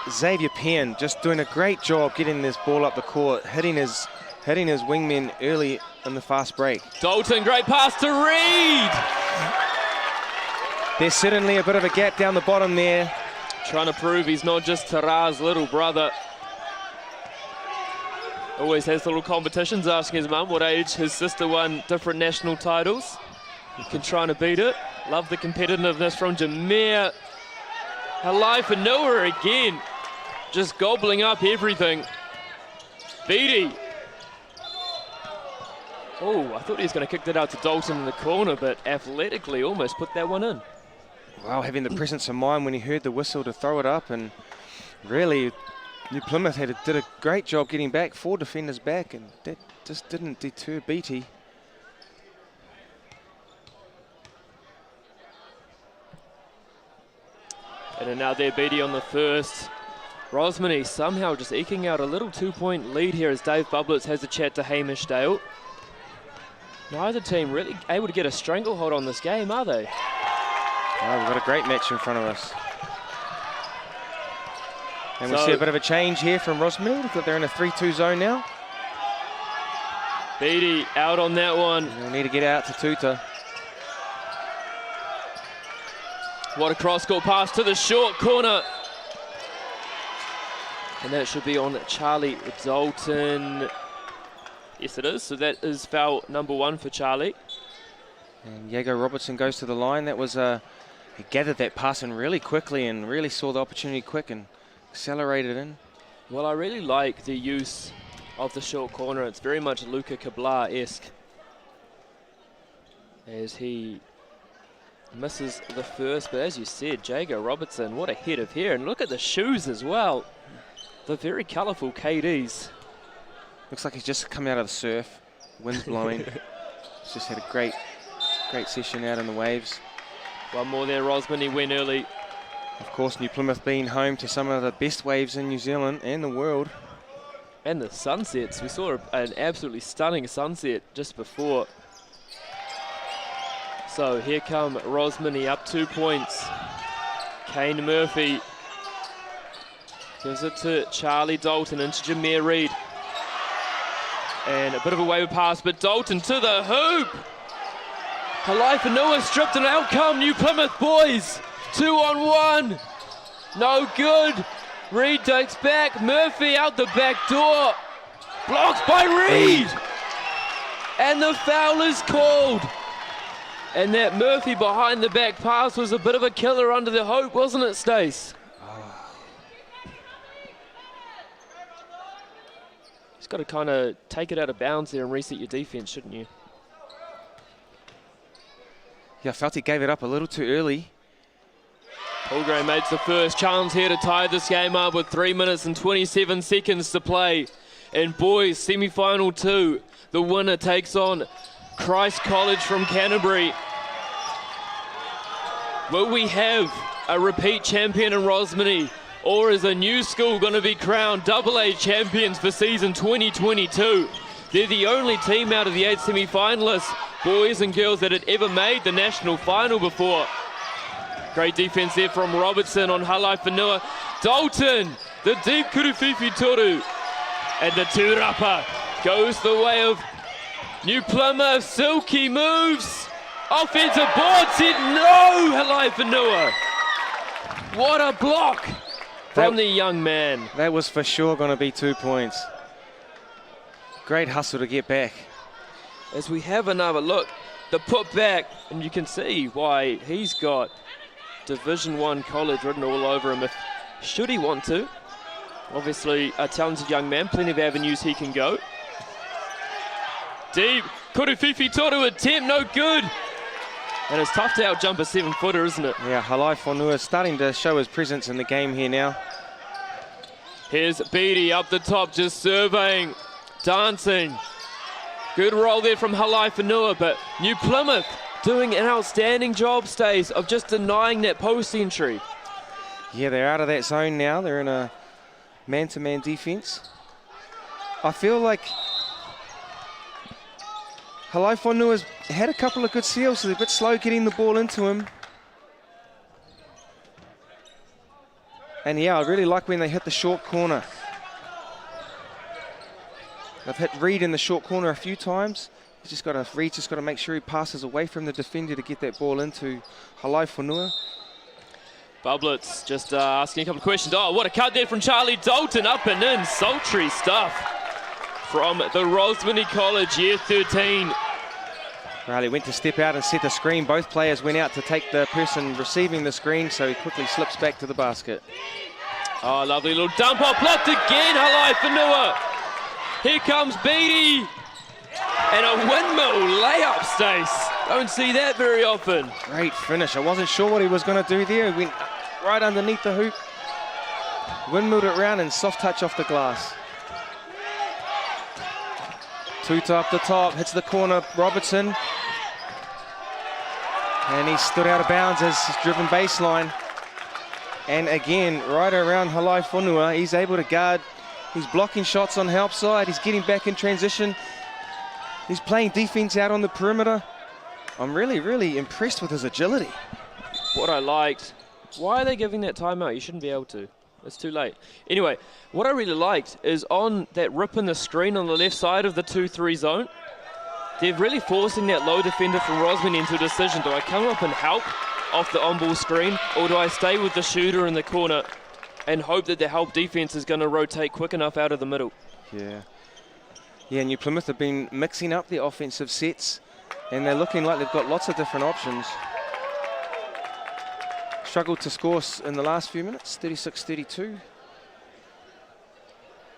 Xavier Penn just doing a great job getting this ball up the court, hitting his wingmen early in the fast break. Dalton, great pass to Reed. There's certainly a bit of a gap down the bottom there. Trying to prove he's not just Tara's little brother. Always has little competitions, asking his mum what age his sister won different national titles. He can try to beat it. Love the competitiveness from Jameer. Halai Whanua again, just gobbling up everything. Beattie. Oh, I thought he was going to kick that out to Dalton in the corner, but athletically almost put that one in. Wow, having the presence of mind when he heard the whistle to throw it up, and really New Plymouth did a great job getting back, 4 defenders back, and that just didn't deter Beattie. And now there, Beattie on the first. Rosmini somehow just eking out a little 2-point lead here as Dave Bublitz has a chat to Hamish Dale. Neither team really able to get a stranglehold on this game, are they? Oh, we've got a great match in front of us. And we see a bit of a change here from Rosmini. Look like they're in a 3-2 zone now. Beattie out on that one. We'll need to get out to Tuta. What a cross-court pass to the short corner. And that should be on Charlie Dalton. Yes, it is. So that is foul number 1 for Charlie. And Jago Robertson goes to the line. That was he gathered that pass in really quickly and really saw the opportunity quick and accelerated in. Well, I really like the use of the short corner. It's very much Luka Kablar-esque. As he misses the first, but as you said, Jago Robertson, what a head of hair. And look at the shoes as well. The very colourful KDs. Looks like he's just come out of the surf. Wind's blowing. It's just had a great session out in the waves. One more there, Rosmini went early. Of course, New Plymouth being home to some of the best waves in New Zealand and the world. And the sunsets. We saw an absolutely stunning sunset just before. So here come Rosmini up 2 points. Kane Murphy gives it to Charlie Dalton into Jameer Reid. And a bit of a waiver pass, but Dalton to the hoop. Halaifanua stripped and out come New Plymouth boys. 2-on-1. No good. Reid takes back. Murphy out the back door. Blocked by Reid. And the foul is called. And that Murphy behind the back pass was a bit of a killer under the hoop, wasn't it, Stace? Just got to kind of take it out of bounds there and reset your defense, shouldn't you? Yeah, I felt he gave it up a little too early. Palgrave makes the first chance here to tie this game up with 3 minutes and 27 seconds to play. And boys, semi-final 2, the winner takes on Christ College from Canterbury. Will we have a repeat champion in Rosmini, or is a new school going to be crowned AA champions for season 2022? They're the only team out of the 8 semi-finalists, boys and girls, that had ever made the national final before. Great defense there from Robertson on Halaifanua. Dalton, the deep Kurufifi Toru. And the tūrapa goes the way of New Plymouth. Silky moves. Offensive board said no, Halaifanua. What a block from the young man. That was for sure going to be 2 points. Great hustle to get back. As we have another look, the put back, and you can see why he's got Division 1 college written all over him, should he want to. Obviously a talented young man, plenty of avenues he can go. Deep, Kurufifi Toru attempt, no good. And it's tough to out-jump a 7-footer, isn't it? Yeah, Halaifanua is starting to show his presence in the game here now. Here's Beattie up the top, just surveying, dancing. Good roll there from Halaifanua, but New Plymouth doing an outstanding job, Stace, of just denying that post entry. Yeah, they're out of that zone now. They're in a man-to-man defense. I feel like Halaifanua's had a couple of good seals, so they're a bit slow getting the ball into him. And yeah, I really like when they hit the short corner. They've hit Reid in the short corner a few times. Reid's just got to make sure he passes away from the defender to get that ball into Halaifanua. Bublitz just asking a couple of questions. Oh, what a cut there from Charlie Dalton, up and in, sultry stuff from the Rosmini College, year 13. Riley went to step out and set the screen. Both players went out to take the person receiving the screen, so he quickly slips back to the basket. Oh, lovely little dump off, blocked again, Halaifanua. Here comes Beattie. And a windmill layup, Stace. Don't see that very often. Great finish. I wasn't sure what he was going to do there. He went right underneath the hoop. Windmilled it round and soft touch off the glass. Tuta up the top, hits the corner, Robertson. And he stood out of bounds as he's driven baseline. And again, right around Halaifanua, he's able to guard. He's blocking shots on help side. He's getting back in transition. He's playing defense out on the perimeter. I'm really, really impressed with his agility. What I liked, why are they giving that timeout? You shouldn't be able to. It's too late. Anyway, what I really liked is on that rip in the screen on the left side of the 2-3 zone, they're really forcing that low defender from Rosmini into a decision. Do I come up and help off the on-ball screen, or do I stay with the shooter in the corner and hope that the help defense is going to rotate quick enough out of the middle? Yeah, New Plymouth have been mixing up the offensive sets, and they're looking like they've got lots of different options. Struggled to score in the last few minutes, 36-32.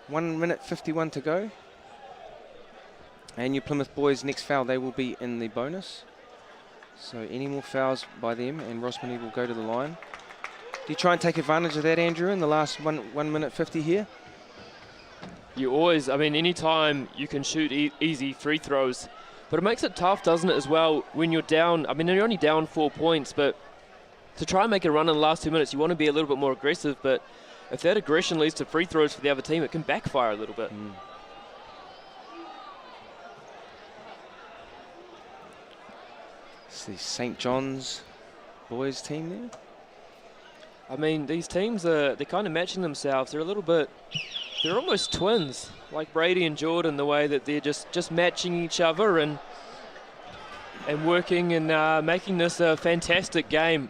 1 minute 51 to go. And New Plymouth boys' next foul, they will be in the bonus. So any more fouls by them, and Rosmini will go to the line. Do you try and take advantage of that, Andrew, in the last 1 minute 50 here? you always, I mean, anytime you can shoot easy free throws, but it makes it tough, doesn't it, as well, when you're down. I mean, you're only down 4 points, but to try and make a run in the last 2 minutes, you want to be a little bit more aggressive, but if that aggression leads to free throws for the other team, it can backfire a little bit. It's the St. John's boys team there. I mean, these teams, they're kind of matching themselves. They're a little bit, they're almost twins, like Brady and Jordan, the way that they're just matching each other and working and making this a fantastic game.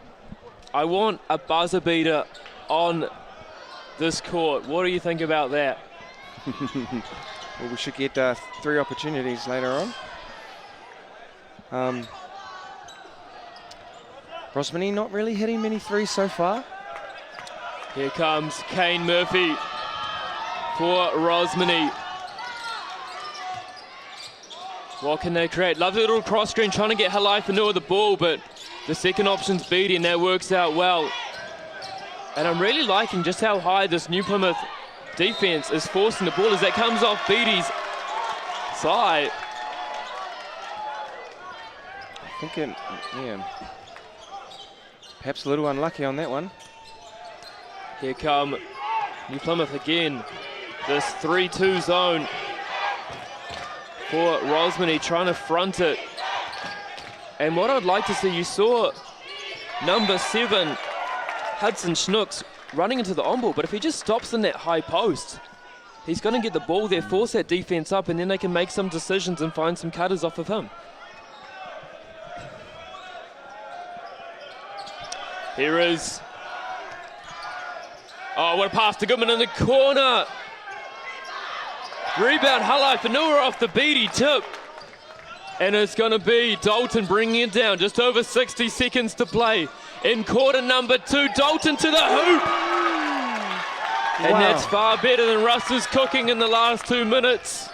I want a buzzer beater on this court. What do you think about that? Well, we should get 3 opportunities later on. Rosmini not really hitting many threes so far. Here comes Kane Murphy for Rosmini. What can they create? Lovely little cross screen, trying to get Halaifanua the ball, but the second option's Beatty, and that works out well. And I'm really liking just how high this New Plymouth defense is forcing the ball as that comes off Beatty's side. I think it, yeah. Perhaps a little unlucky on that one. Here come New Plymouth again. This 3-2 zone for Rosmini, trying to front it. And what I'd like to see, you saw number 7, Hudson Schnooks, running into the on-ball, but if he just stops in that high post, he's going to get the ball there, force that defense up, and then they can make some decisions and find some cutters off of him. Here is, oh, what a pass to Goodman in the corner. Rebound, Halaifanua off the Beatty tip. And it's going to be Dalton bringing it down. Just over 60 seconds to play in quarter number 2. Dalton to the hoop. And that's far better than Russ's cooking in the last 2 minutes.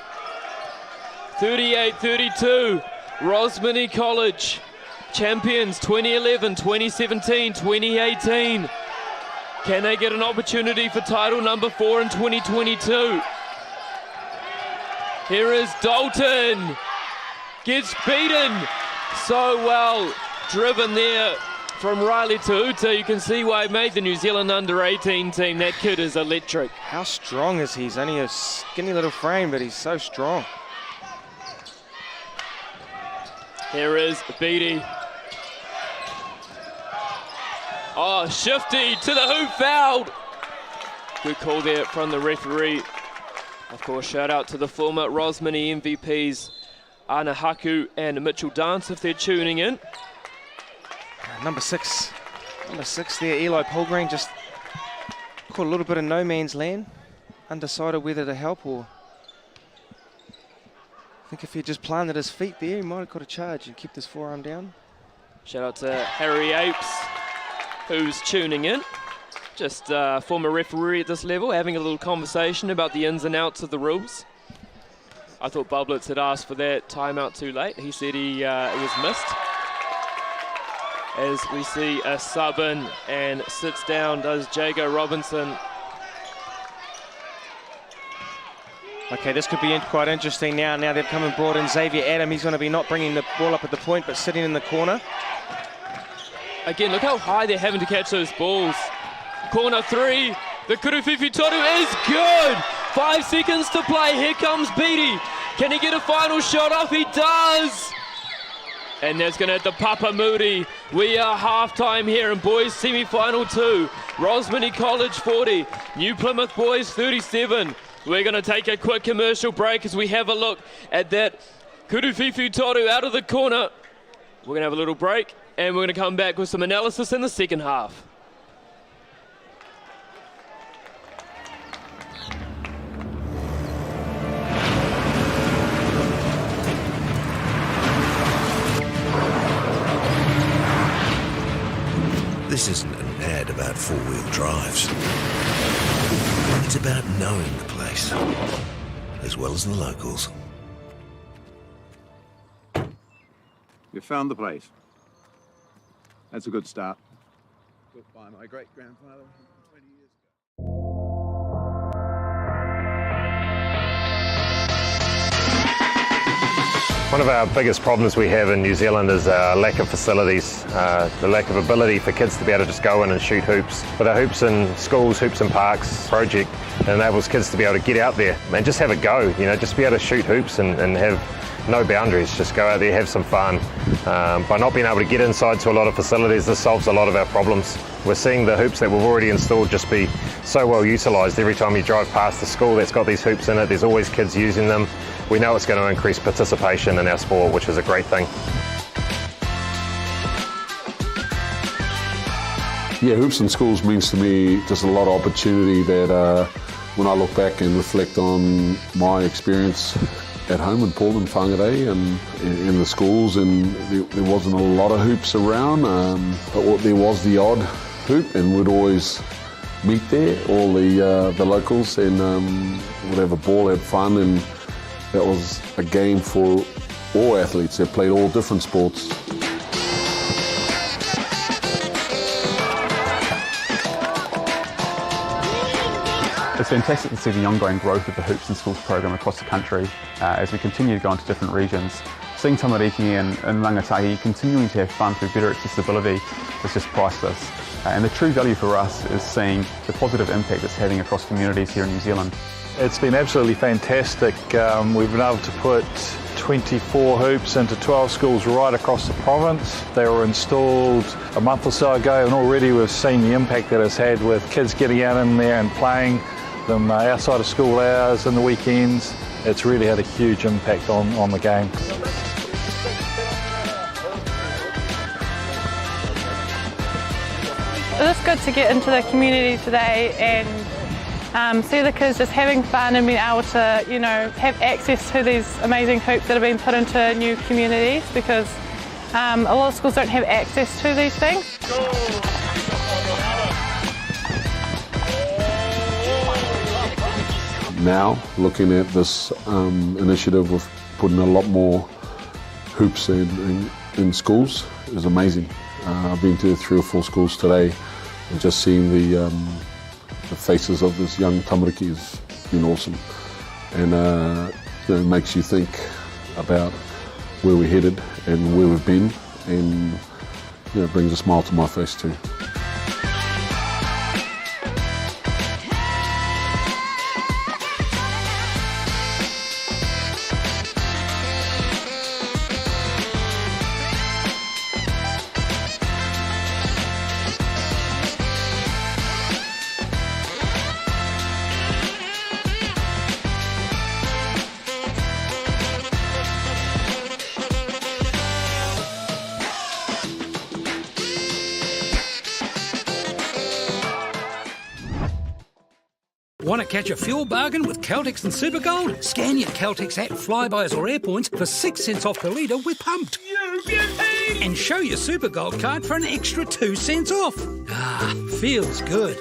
38-32, Rosmini College. Champions 2011, 2017, 2018. Can they get an opportunity for title number 4 in 2022? Here is Dalton. Gets beaten so well. Driven there from Riley Tuuta. You can see why he made the New Zealand under-18 team. That kid is electric. How strong is he? He's only a skinny little frame, but he's so strong. Here is Beatty. Oh, Shifty to the hoop, fouled. Good call there from the referee. Of course, shout out to the former Rosmini MVPs, Ana Haku and Mitchell Dance, if they're tuning in. Number six there, Eli Polgreen, just caught a little bit of no man's land. Undecided whether to help or... I think if he just planted his feet there, he might have got a charge and kept his forearm down. Shout out to Harry Apes, who's tuning in. Just former referee at this level, having a little conversation about the ins and outs of the rules. I thought Bublitz had asked for that timeout too late. He said it was missed. As we see a sub in and sits down, does Jago Robinson. Okay, this could be quite interesting now. Now they've come and brought in Xavier Adam. He's going to be not bringing the ball up at the point, but sitting in the corner. Again, look how high they're having to catch those balls. Corner 3, the Kurufifi Toru is good. 5 seconds to play, here comes Beatty. Can he get a final shot off? He does. And that's going to hit the Papa Moody. We are halftime here in boys semi-final 2. Rosmini College 40, New Plymouth boys 37. We're going to take a quick commercial break as we have a look at that Kurufifi Toru out of the corner. We're going to have a little break and we're going to come back with some analysis in the second half. This isn't an ad about four-wheel drives. It's about knowing the place, as well as the locals. You found the place. That's a good start. Built by my great-grandfather 20 years ago. One of our biggest problems we have in New Zealand is lack of facilities, the lack of ability for kids to be able to just go in and shoot hoops. With our Hoops in Schools, Hoops in Parks project, it enables kids to be able to get out there and just have a go, just be able to shoot hoops and have no boundaries, just go out there, have some fun. By not being able to get inside to a lot of facilities, this solves a lot of our problems. We're seeing the hoops that we've already installed just be so well utilised. Every time you drive past the school that's got these hoops in it, there's always kids using them. We know it's going to increase participation in our sport, which is a great thing. Yeah, Hoops in Schools means to me just a lot of opportunity that when I look back and reflect on my experience at home in Portland, Whangarei, and in the schools, and there wasn't a lot of hoops around, but there was the odd hoop, and we'd always meet there, all the locals, and would have a ball, have fun, and that was a game for all athletes that played all different sports. It's fantastic to see the ongoing growth of the Hoops in Schools program across the country as we continue to go into different regions. Seeing tamariki and rangatahi continuing to have fun through better accessibility is just priceless. And the true value for us is seeing the positive impact it's having across communities here in New Zealand. It's been absolutely fantastic. We've been able to put 24 hoops into 12 schools right across the province. They were installed a month or so ago, and already we've seen the impact that it's had with kids getting out in there and playing them outside of school hours and the weekends. It's really had a huge impact on the game. It was good to get into the community today and see the kids just having fun and being able to, have access to these amazing hoops that have been put into new communities, because a lot of schools don't have access to these things. Now, looking at this initiative of putting a lot more hoops in schools is amazing. I've been to 3 or 4 schools today, and just seeing the faces of this young tamariki has been awesome. And it makes you think about where we're headed and where we've been, and it brings a smile to my face too. Want to catch a fuel bargain with Caltex and Supergold? Scan your Caltex app, Flybuys or Airpoints for 6 cents off the litre with Pumped. And show your Supergold card for an extra 2 cents off. Ah, feels good.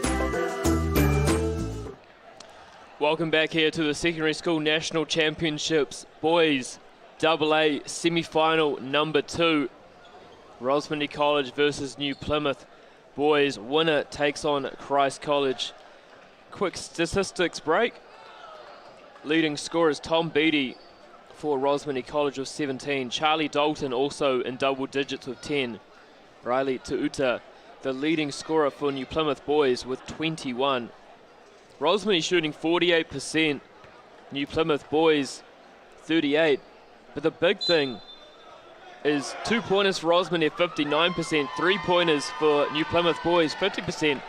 Welcome back here to the Secondary School National Championships Boys AA semi-final number 2. Rosmini College versus New Plymouth. Boys winner takes on Christ College. Quick statistics break. Leading scorers Tom Beattie for Rosmini College with 17. Charlie Dalton also in double digits with 10. Riley Tuuta, the leading scorer for New Plymouth boys with 21. Rosmini shooting 48%. New Plymouth boys 38. But the big thing is 2-pointers for Rosmini at 59%. 3-pointers for New Plymouth boys 50%.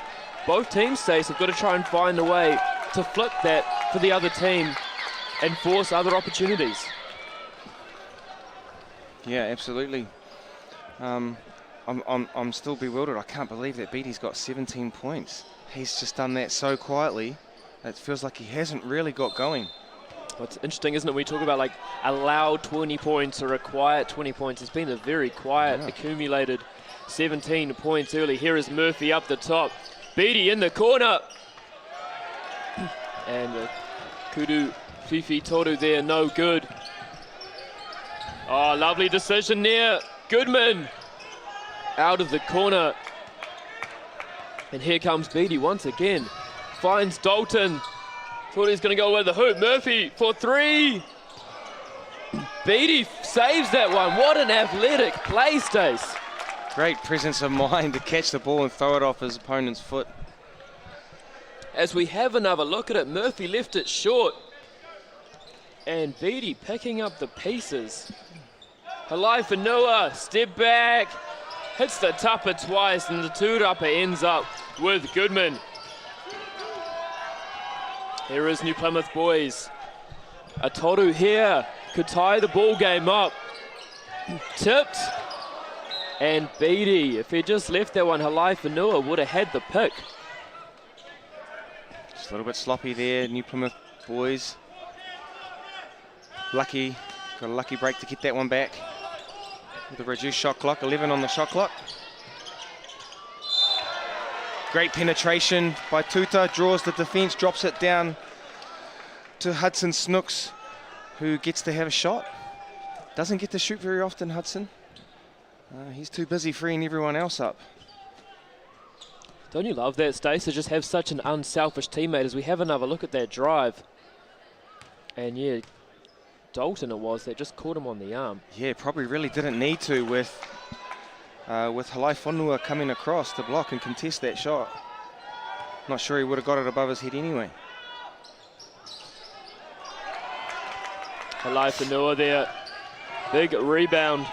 Both teams, Stace, have got to try and find a way to flip that for the other team and force other opportunities. Yeah, absolutely. I'm still bewildered. I can't believe that Beattie's got 17 points. He's just done that so quietly. It feels like he hasn't really got going. Well, it's interesting, isn't it? We talk about like allowed 20 points or a quiet 20 points. It's been a very quiet, accumulated 17 points early. Here is Murphy up the top. Beattie in the corner. And Kudu Fifi Toru there, no good. Oh, lovely decision there. Goodman out of the corner. And here comes Beattie once again. Finds Dalton. Thought he's going to go over the hoop. Murphy for 3. Beattie saves that one. What an athletic play, Stace. Great presence of mind to catch the ball and throw it off his opponent's foot. As we have another look at it, Murphy left it short. And Beattie picking up the pieces. Halaifanua, step back, hits the tupper twice, and the tūrapa ends up with Goodman. Here is New Plymouth boys. A toru here could tie the ball game up. Tipped. And Beattie, if he just left that one, Halaifanua would have had the pick. Just a little bit sloppy there, New Plymouth boys. Lucky, got a lucky break to get that one back. With a reduced shot clock, 11 on the shot clock. Great penetration by Tuta, draws the defence, drops it down to Hudson Snooks, who gets to have a shot. Doesn't get to shoot very often, Hudson. He's too busy freeing everyone else up. Don't you love that, Stace, to just have such an unselfish teammate? As we have another look at that drive. And yeah, Dalton it was that just caught him on the arm. Yeah, probably really didn't need to with Halaifanua coming across to block and contest that shot. Not sure he would have got it above his head anyway. Halaifanua there, big rebound.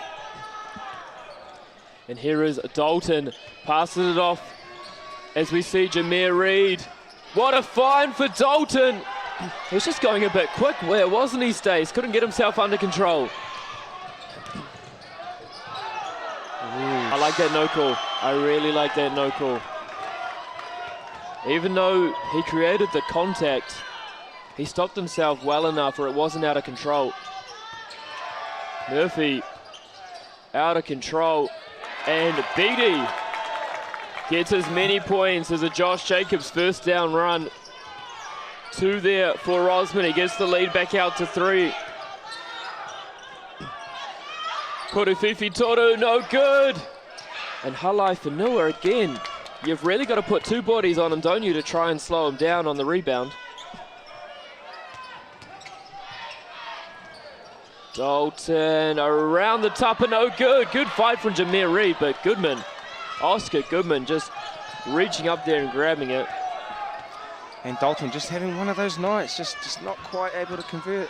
And here is Dalton, passes it off as we see Jameer Reid. What a find for Dalton. He was just going a bit quick where, wasn't he, Stace? Couldn't get himself under control. I like that no call. I really like that no call. Even though he created the contact, he stopped himself well enough or it wasn't out of control. Murphy out of control. And Beattie gets as many points as a Josh Jacobs first down run. 2 there for Rosmini, gets the lead back out to 3. Korufifi Toru, no good. And Halaifanua again. You've really got to put 2 bodies on him, don't you, to try and slow him down on the rebound. Dalton around the tupper, no good. Good fight from Jameer Reid, but Goodman, Oscar Goodman, just reaching up there and grabbing it. And Dalton just having one of those nights, just not quite able to convert.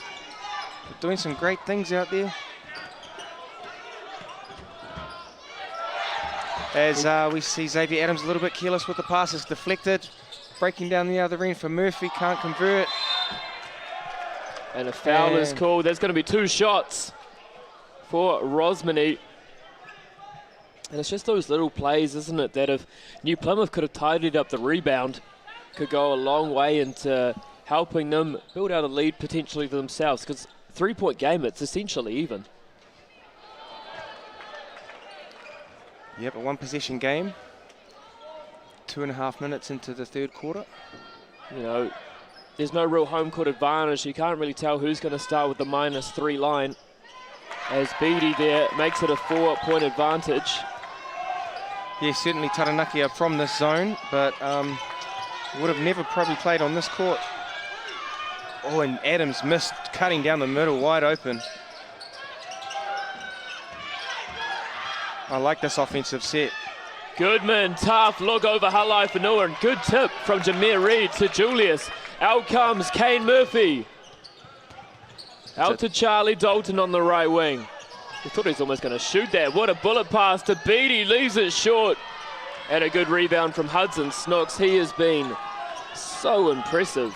But doing some great things out there. As we see Xavier Adams a little bit careless with the passes, deflected. Breaking down the other end for Murphy, can't convert. And a foul is called. There's going to be 2 shots for Rosmini. And it's just those little plays, isn't it, that if New Plymouth could have tidied up the rebound, could go a long way into helping them build out a lead potentially for themselves. Because 3-point game, it's essentially even. Yep, a 1-possession game. 2.5 minutes into the 3rd quarter. You know, there's no real home court advantage. You can't really tell who's going to start with the -3 line. As Beattie there makes it a 4-point advantage. Yeah, certainly Taranaki are from this zone, but would have never probably played on this court. Oh, and Adams missed, cutting down the middle, wide open. I like this offensive set. Goodman, tough look over Halaifanua, and good tip from Jameer Reid to Julius. Out comes Kane Murphy. Out to Charlie Dalton on the right wing. I thought he was almost going to shoot that. What a bullet pass to Beattie, leaves it short. And a good rebound from Hudson Snooks. He has been so impressive.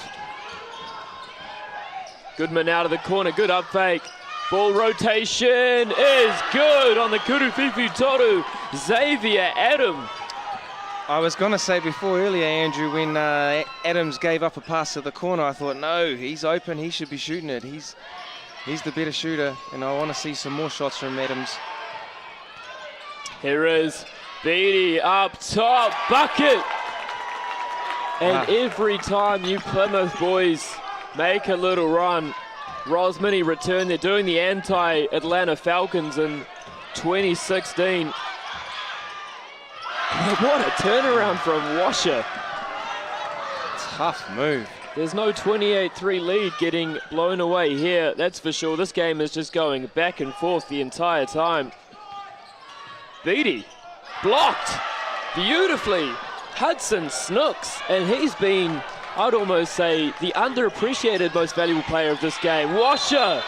Goodman out of the corner, good up fake. Ball rotation is good on the Kurufifi Toru. Xavier Adams. I was going to say before earlier, Andrew, when Adams gave up a pass to the corner, I thought, no, he's open, he should be shooting it. He's the better shooter, and I want to see some more shots from Adams. Here is Beattie up top, bucket! And every time New Plymouth boys make a little run, Rosmini return. They're doing the anti-Atlanta Falcons in 2016. What a turnaround from Washer. Tough move. There's no 28-3 lead getting blown away here, that's for sure. This game is just going back and forth the entire time. Beattie blocked beautifully. Hudson Snooks, and he's been, I'd almost say, the underappreciated most valuable player of this game. Washer,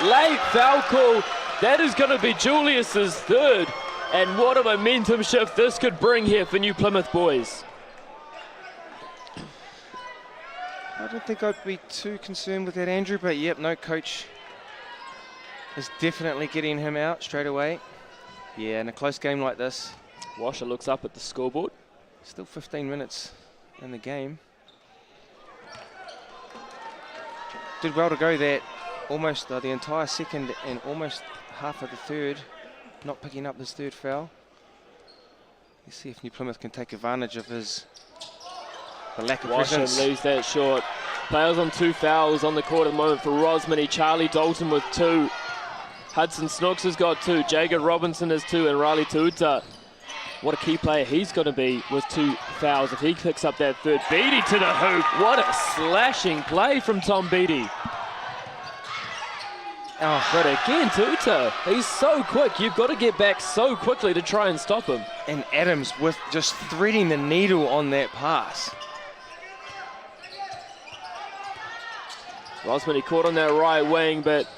late foul call. That is going to be Julius's third. And what a momentum shift this could bring here for New Plymouth boys. I don't think I'd be too concerned with that, Andrew, but yep, no, coach is definitely getting him out straight away. Yeah, in a close game like this. Washer looks up at the scoreboard. Still 15 minutes in the game. Did well to go that almost the entire second and almost half of the third, not picking up his third foul. Let's see if New Plymouth can take advantage of the lack of Washer presence. leaves that short. Players on 2 fouls on the court at the moment for Rosmini. Charlie Dalton with 2. Hudson Snooks has got 2. Jacob Robinson has 2, and Riley Tuuta. What a key player he's going to be with 2 fouls if he picks up that third. Beattie to the hoop. What a slashing play from Tom Beattie. Oh, but again, Tuuta, he's so quick. You've got to get back so quickly to try and stop him. And Adams with just threading the needle on that pass. Rosmini caught on that right wing, but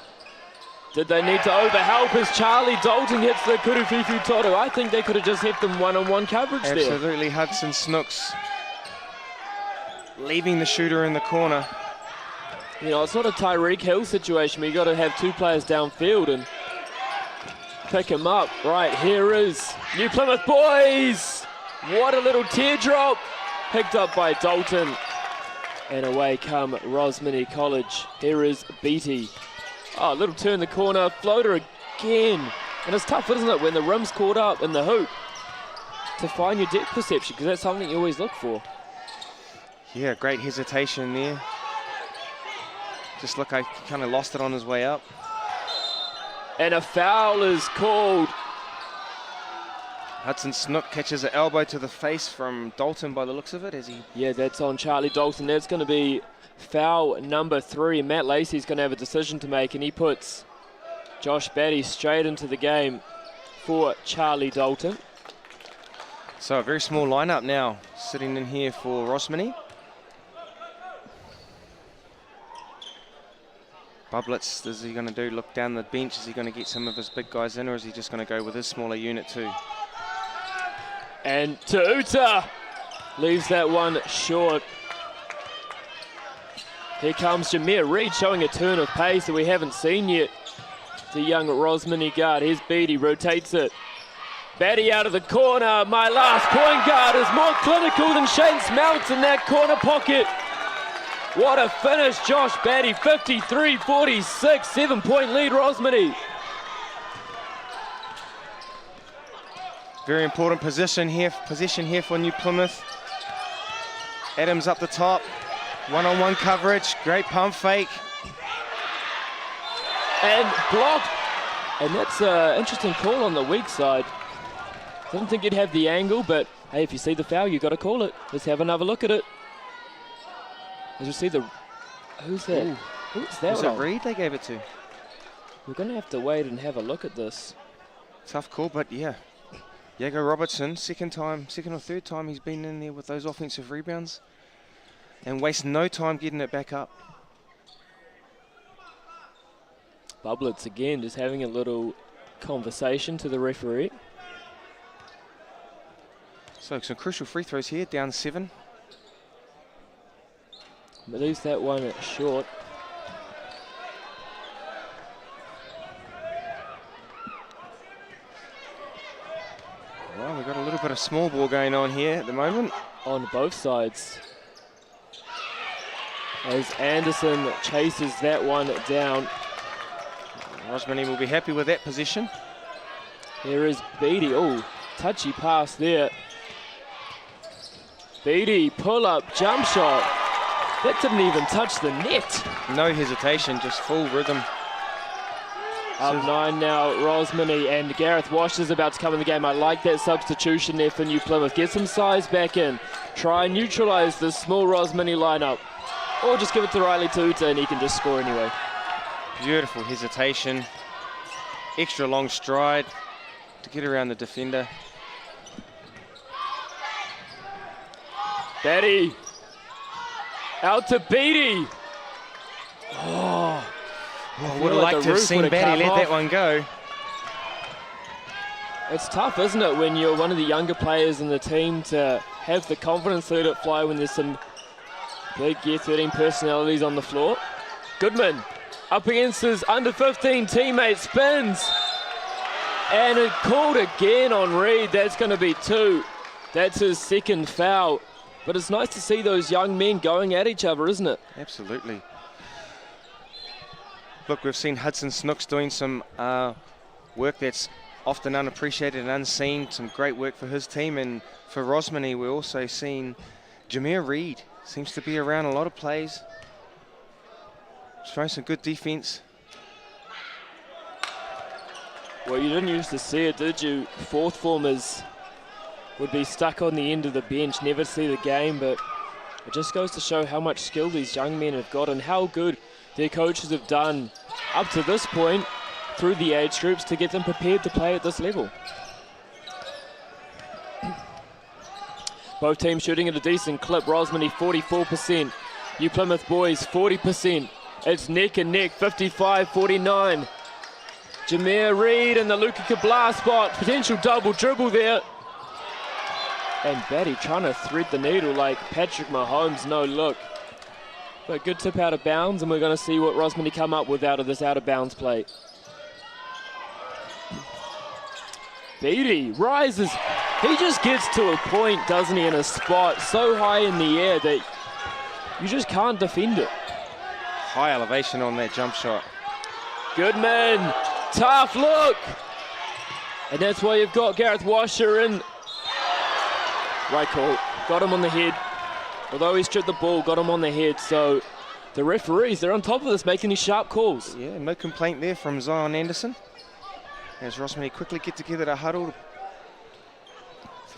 did they need to overhelp as Charlie Dalton hits the Kurufifu Toru? I think they could have just hit them one-on-one coverage there. Absolutely, Hudson Snooks leaving the shooter in the corner. You know, it's not a Tyreek Hill situation where you got to have 2 players downfield and pick him up. Right, here is New Plymouth boys. What a little teardrop. Picked up by Dalton. And away come Rosmini College. Here is Beattie. Oh, a little turn the corner, floater again. And it's tough, isn't it, when the rim's caught up in the hoop to find your depth perception, because that's something you always look for. Yeah, great hesitation there. Just look, I kind of lost it on his way up. And a foul is called. Hudson Snook catches an elbow to the face from Dalton by the looks of it, as he... Yeah, that's on Charlie Dalton. That's going to be foul number 3. Matt Lacey's going to have a decision to make, and he puts Josh Batty straight into the game for Charlie Dalton. So a very small lineup now sitting in here for Rosmini. Bublitz, is he going to do look down the bench? Is he going to get some of his big guys in, or is he just going to go with his smaller unit too? And Tuuta leaves that one short. Here comes Jameer Reed showing a turn of pace that we haven't seen yet. The young Rosmini guard. Here's Beattie, rotates it. Batty out of the corner. My last point guard is more clinical than Shane Smeltz in that corner pocket. What a finish, Josh Batty, 53-46, 7-point lead, Rosmini. Very important possession here for New Plymouth. Adams up the top, one-on-one coverage, great pump fake. And blocked. And that's an interesting call on the weak side. Didn't think you'd have the angle, but hey, if you see the foul, you've got to call it. Let's have another look at it. As you see the... Who's that? Ooh. Who's that? Was it Reed they gave it to? We're going to have to wait and have a look at this. Tough call, but yeah. Jago Robertson, second or third time he's been in there with those offensive rebounds and wastes no time getting it back up. Bublitz again, just having a little conversation to the referee. So some crucial free throws here, down 7. But leaves that one short. Well, we've got a little bit of small ball going on here at the moment. On both sides. As Anderson chases that one down. Rosmini will be happy with that position. There is Beattie. Oh, touchy pass there. Beattie, pull up, jump shot. That didn't even touch the net. No hesitation, just full rhythm. Up 9 now, Rosmini, and Gareth Wash is about to come in the game. I like that substitution there for New Plymouth. Get some size back in. Try and neutralise this small Rosmini lineup. or just give it to Riley Tuta and he can just score anyway. Beautiful hesitation. Extra long stride to get around the defender. Batty. Out to Beattie. Oh, I would have liked to have seen Batty let that one go. It's tough, isn't it, when you're one of the younger players in the team to have the confidence to let it fly when there's some big Gear 13 personalities on the floor. Goodman up against his under-15 teammate, spins. And it called again on Reed. That's going to be 2. That's his second foul. But it's nice to see those young men going at each other, isn't it? Absolutely. Look, we've seen Hudson Snooks doing some work that's often unappreciated and unseen. Some great work for his team. And for Rosmini, we're also seeing Jameer Reed. Seems to be around a lot of plays. Showing some good defense. Well, you didn't used to see it, did you? Fourth formers would be stuck on the end of the bench, never see the game, but it just goes to show how much skill these young men have got and how good their coaches have done up to this point through the age groups to get them prepared to play at this level. Both teams shooting at a decent clip. Rosmini 44%, New Plymouth boys 40%. It's neck and neck, 55-49. Jameer Reed in the Luka Kabla spot, potential double dribble there. And Batty trying to thread the needle like Patrick Mahomes, no look. But good tip out of bounds, and we're going to see what Rosmini come up with out of this out of bounds play. Beattie rises. He just gets to a point, doesn't he, in a spot so high in the air that you just can't defend it. High elevation on that jump shot. Goodman, tough look. And that's why you've got Gareth Washer in. Right call, got him on the head. Although he stripped the ball, got him on the head. So the referees, they're on top of this, making these sharp calls. Yeah, no complaint there from Zion Anderson. As Rosmini quickly get together to huddle.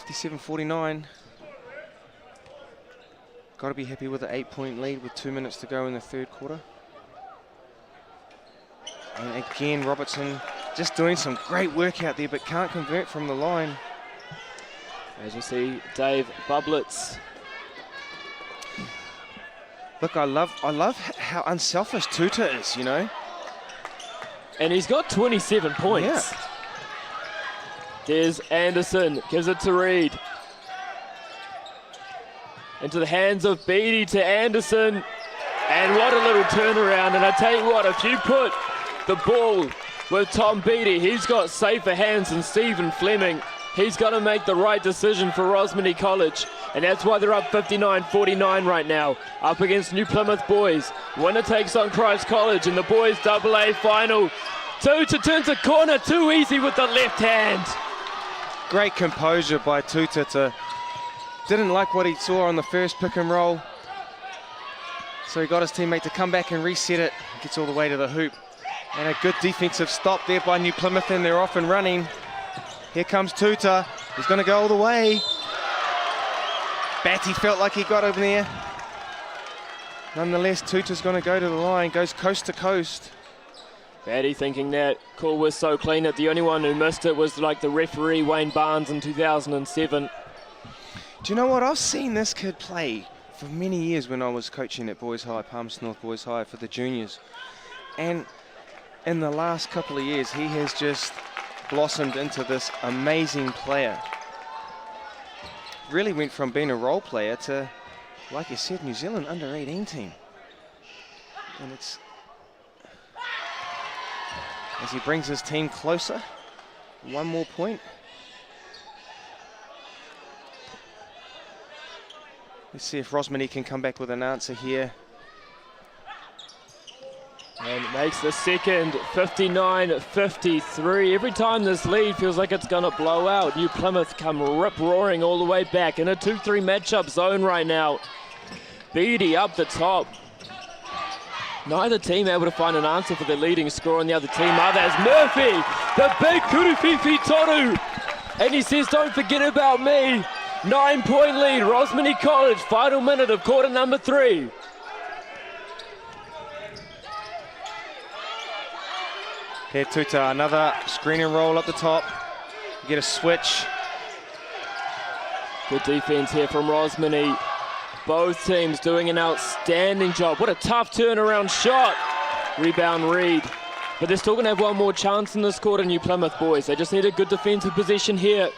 57-49. Got to be happy with an 8-point lead with 2 minutes to go in the third quarter. And again, Robertson just doing some great work out there, but can't convert from the line. As you see, Dave Bublitz. Look, I love how unselfish Tuta is, you know. And he's got 27 points. Yeah. There's Anderson, gives it to Reed. Into the hands of Beattie to Anderson. And what a little turnaround. And I tell you what, if you put the ball with Tom Beattie, he's got safer hands than Stephen Fleming. He's got to make the right decision for Rosmini College. And that's why they're up 59-49 right now. Up against New Plymouth boys. Winner takes on Christ College in the boys AA final. Tuta turns a corner, too easy with the left hand. Great composure by Tuta. Didn't like what he saw on the first pick and roll. So he got his teammate to come back and reset it. Gets all the way to the hoop. And a good defensive stop there by New Plymouth, and they're off and running. Here comes Tuta. He's going to go all the way. Batty felt like he got him there. Nonetheless, Tuta's going to go to the line, goes coast to coast. Batty thinking that call was so clean that the only one who missed it was like the referee Wayne Barnes in 2007. Do you know what? I've seen this kid play for many years when I was coaching at Boys High, Palmerston North Boys High for the juniors. And in the last couple of years, he has just blossomed into this amazing player. Really went from being a role player to, like you said, New Zealand under-18 team. And it's, as he brings his team closer, one more point. Let's see if Rosmini can come back with an answer here. And makes the second, 59-53. Every time this lead feels like it's going to blow out. New Plymouth come rip-roaring all the way back in a 2-3 matchup zone right now. Beattie up the top. Neither team able to find an answer for the leading scorer on the other team. There's Murphy, the big Kurififi Toru. And he says, don't forget about me. 9-point lead, Rosmini College, final minute of quarter number 3. Here Tuta, another screen and roll up the top. Get a switch. Good defense here from Rosmini. Both teams doing an outstanding job. What a tough turnaround shot. Rebound Reed. But they're still going to have one more chance in this quarter, New Plymouth boys. They just need a good defensive possession here.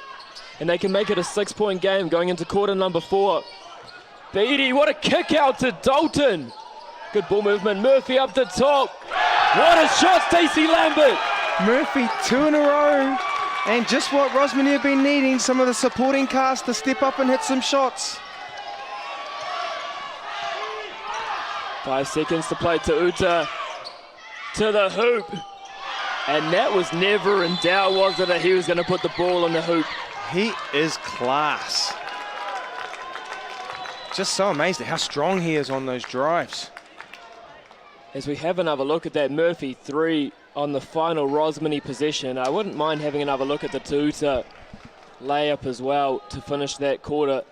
And they can make it a 6-point game going into quarter number 4. Beattie, what a kick out to Dalton. Good ball movement. Murphy up the top. What a shot, Stacey Lambert. Murphy 2 in a row. And just what Rosmini have been needing, some of the supporting cast to step up and hit some shots. 5 seconds to play to Uta. To the hoop. And that was never in doubt, was it, that he was going to put the ball in the hoop. He is class. Just so amazed at how strong he is on those drives. As we have another look at that Murphy 3 on the final Rosmini possession, I wouldn't mind having another look at the Tuta layup as well to finish that quarter,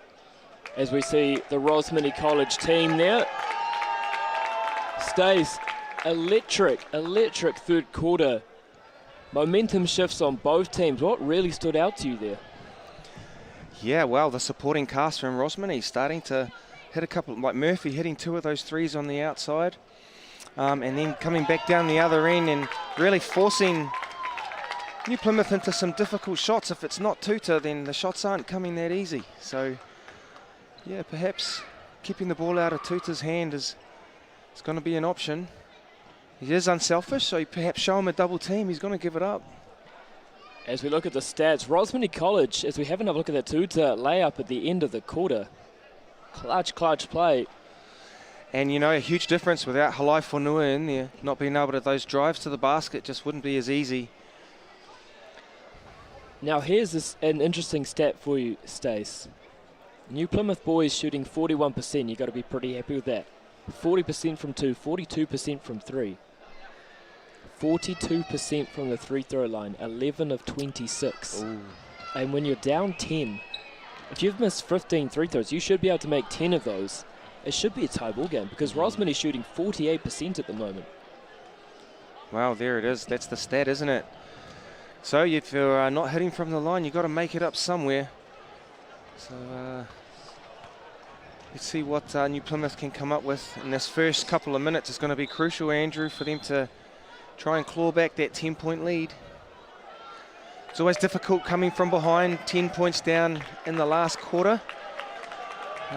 as we see the Rosmini College team there. Stace, electric third quarter. Momentum shifts on both teams. What really stood out to you there? Yeah, well, the supporting cast from Rosmini starting to hit a couple, like Murphy hitting 2 of those threes on the outside. And then coming back down the other end and really forcing New Plymouth into some difficult shots. If it's not Tuta, then the shots aren't coming that easy. So, yeah, perhaps keeping the ball out of Tuta's hand is going to be an option. He is unselfish, so perhaps show him a double team. He's going to give it up. As we look at the stats, Rosmini College, as we have another look at that Tuta layup at the end of the quarter. Clutch play. And, you know, a huge difference without Halai Whanua in there. Not being able to, those drives to the basket just wouldn't be as easy. Now, here's an interesting stat for you, Stace. New Plymouth boys shooting 41%. You've got to be pretty happy with that. 40% from 2, 42% from 3. 42% from the free throw line, 11 of 26. Ooh. And when you're down 10, if you've missed 15 free throws, you should be able to make 10 of those. It should be a tie ball game because Rosmini's shooting 48% at the moment. Well, there it is. That's the stat, isn't it? So if you're not hitting from the line, you've got to make it up somewhere. So let's see what New Plymouth can come up with in this first couple of minutes. It's going to be crucial, Andrew, for them to try and claw back that 10-point lead. It's always difficult coming from behind, 10 points down in the last quarter.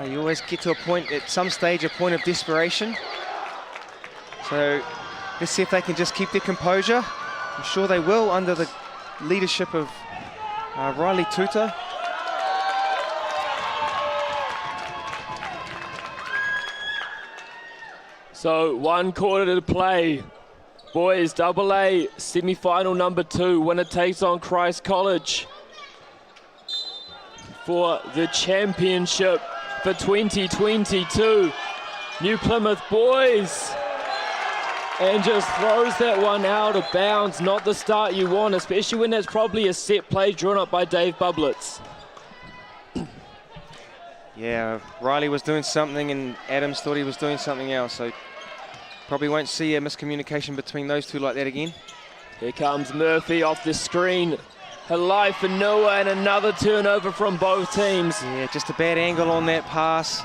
You always get to a point, at some stage, a point of desperation. So let's see if they can just keep their composure. I'm sure they will under the leadership of Riley Tuta. So 1 quarter to play. Boys, AA semi-final number 2. Winner takes on Christ College for the championship for 2022. New Plymouth boys. And just throws that one out of bounds. Not the start you want, especially when that's probably a set play drawn up by Dave Bublitz. Yeah, Riley was doing something and Adams thought he was doing something else. So probably won't see a miscommunication between those two like that again. Here comes Murphy off the screen. Halai Whanua and another turnover from both teams. Yeah, just a bad angle on that pass.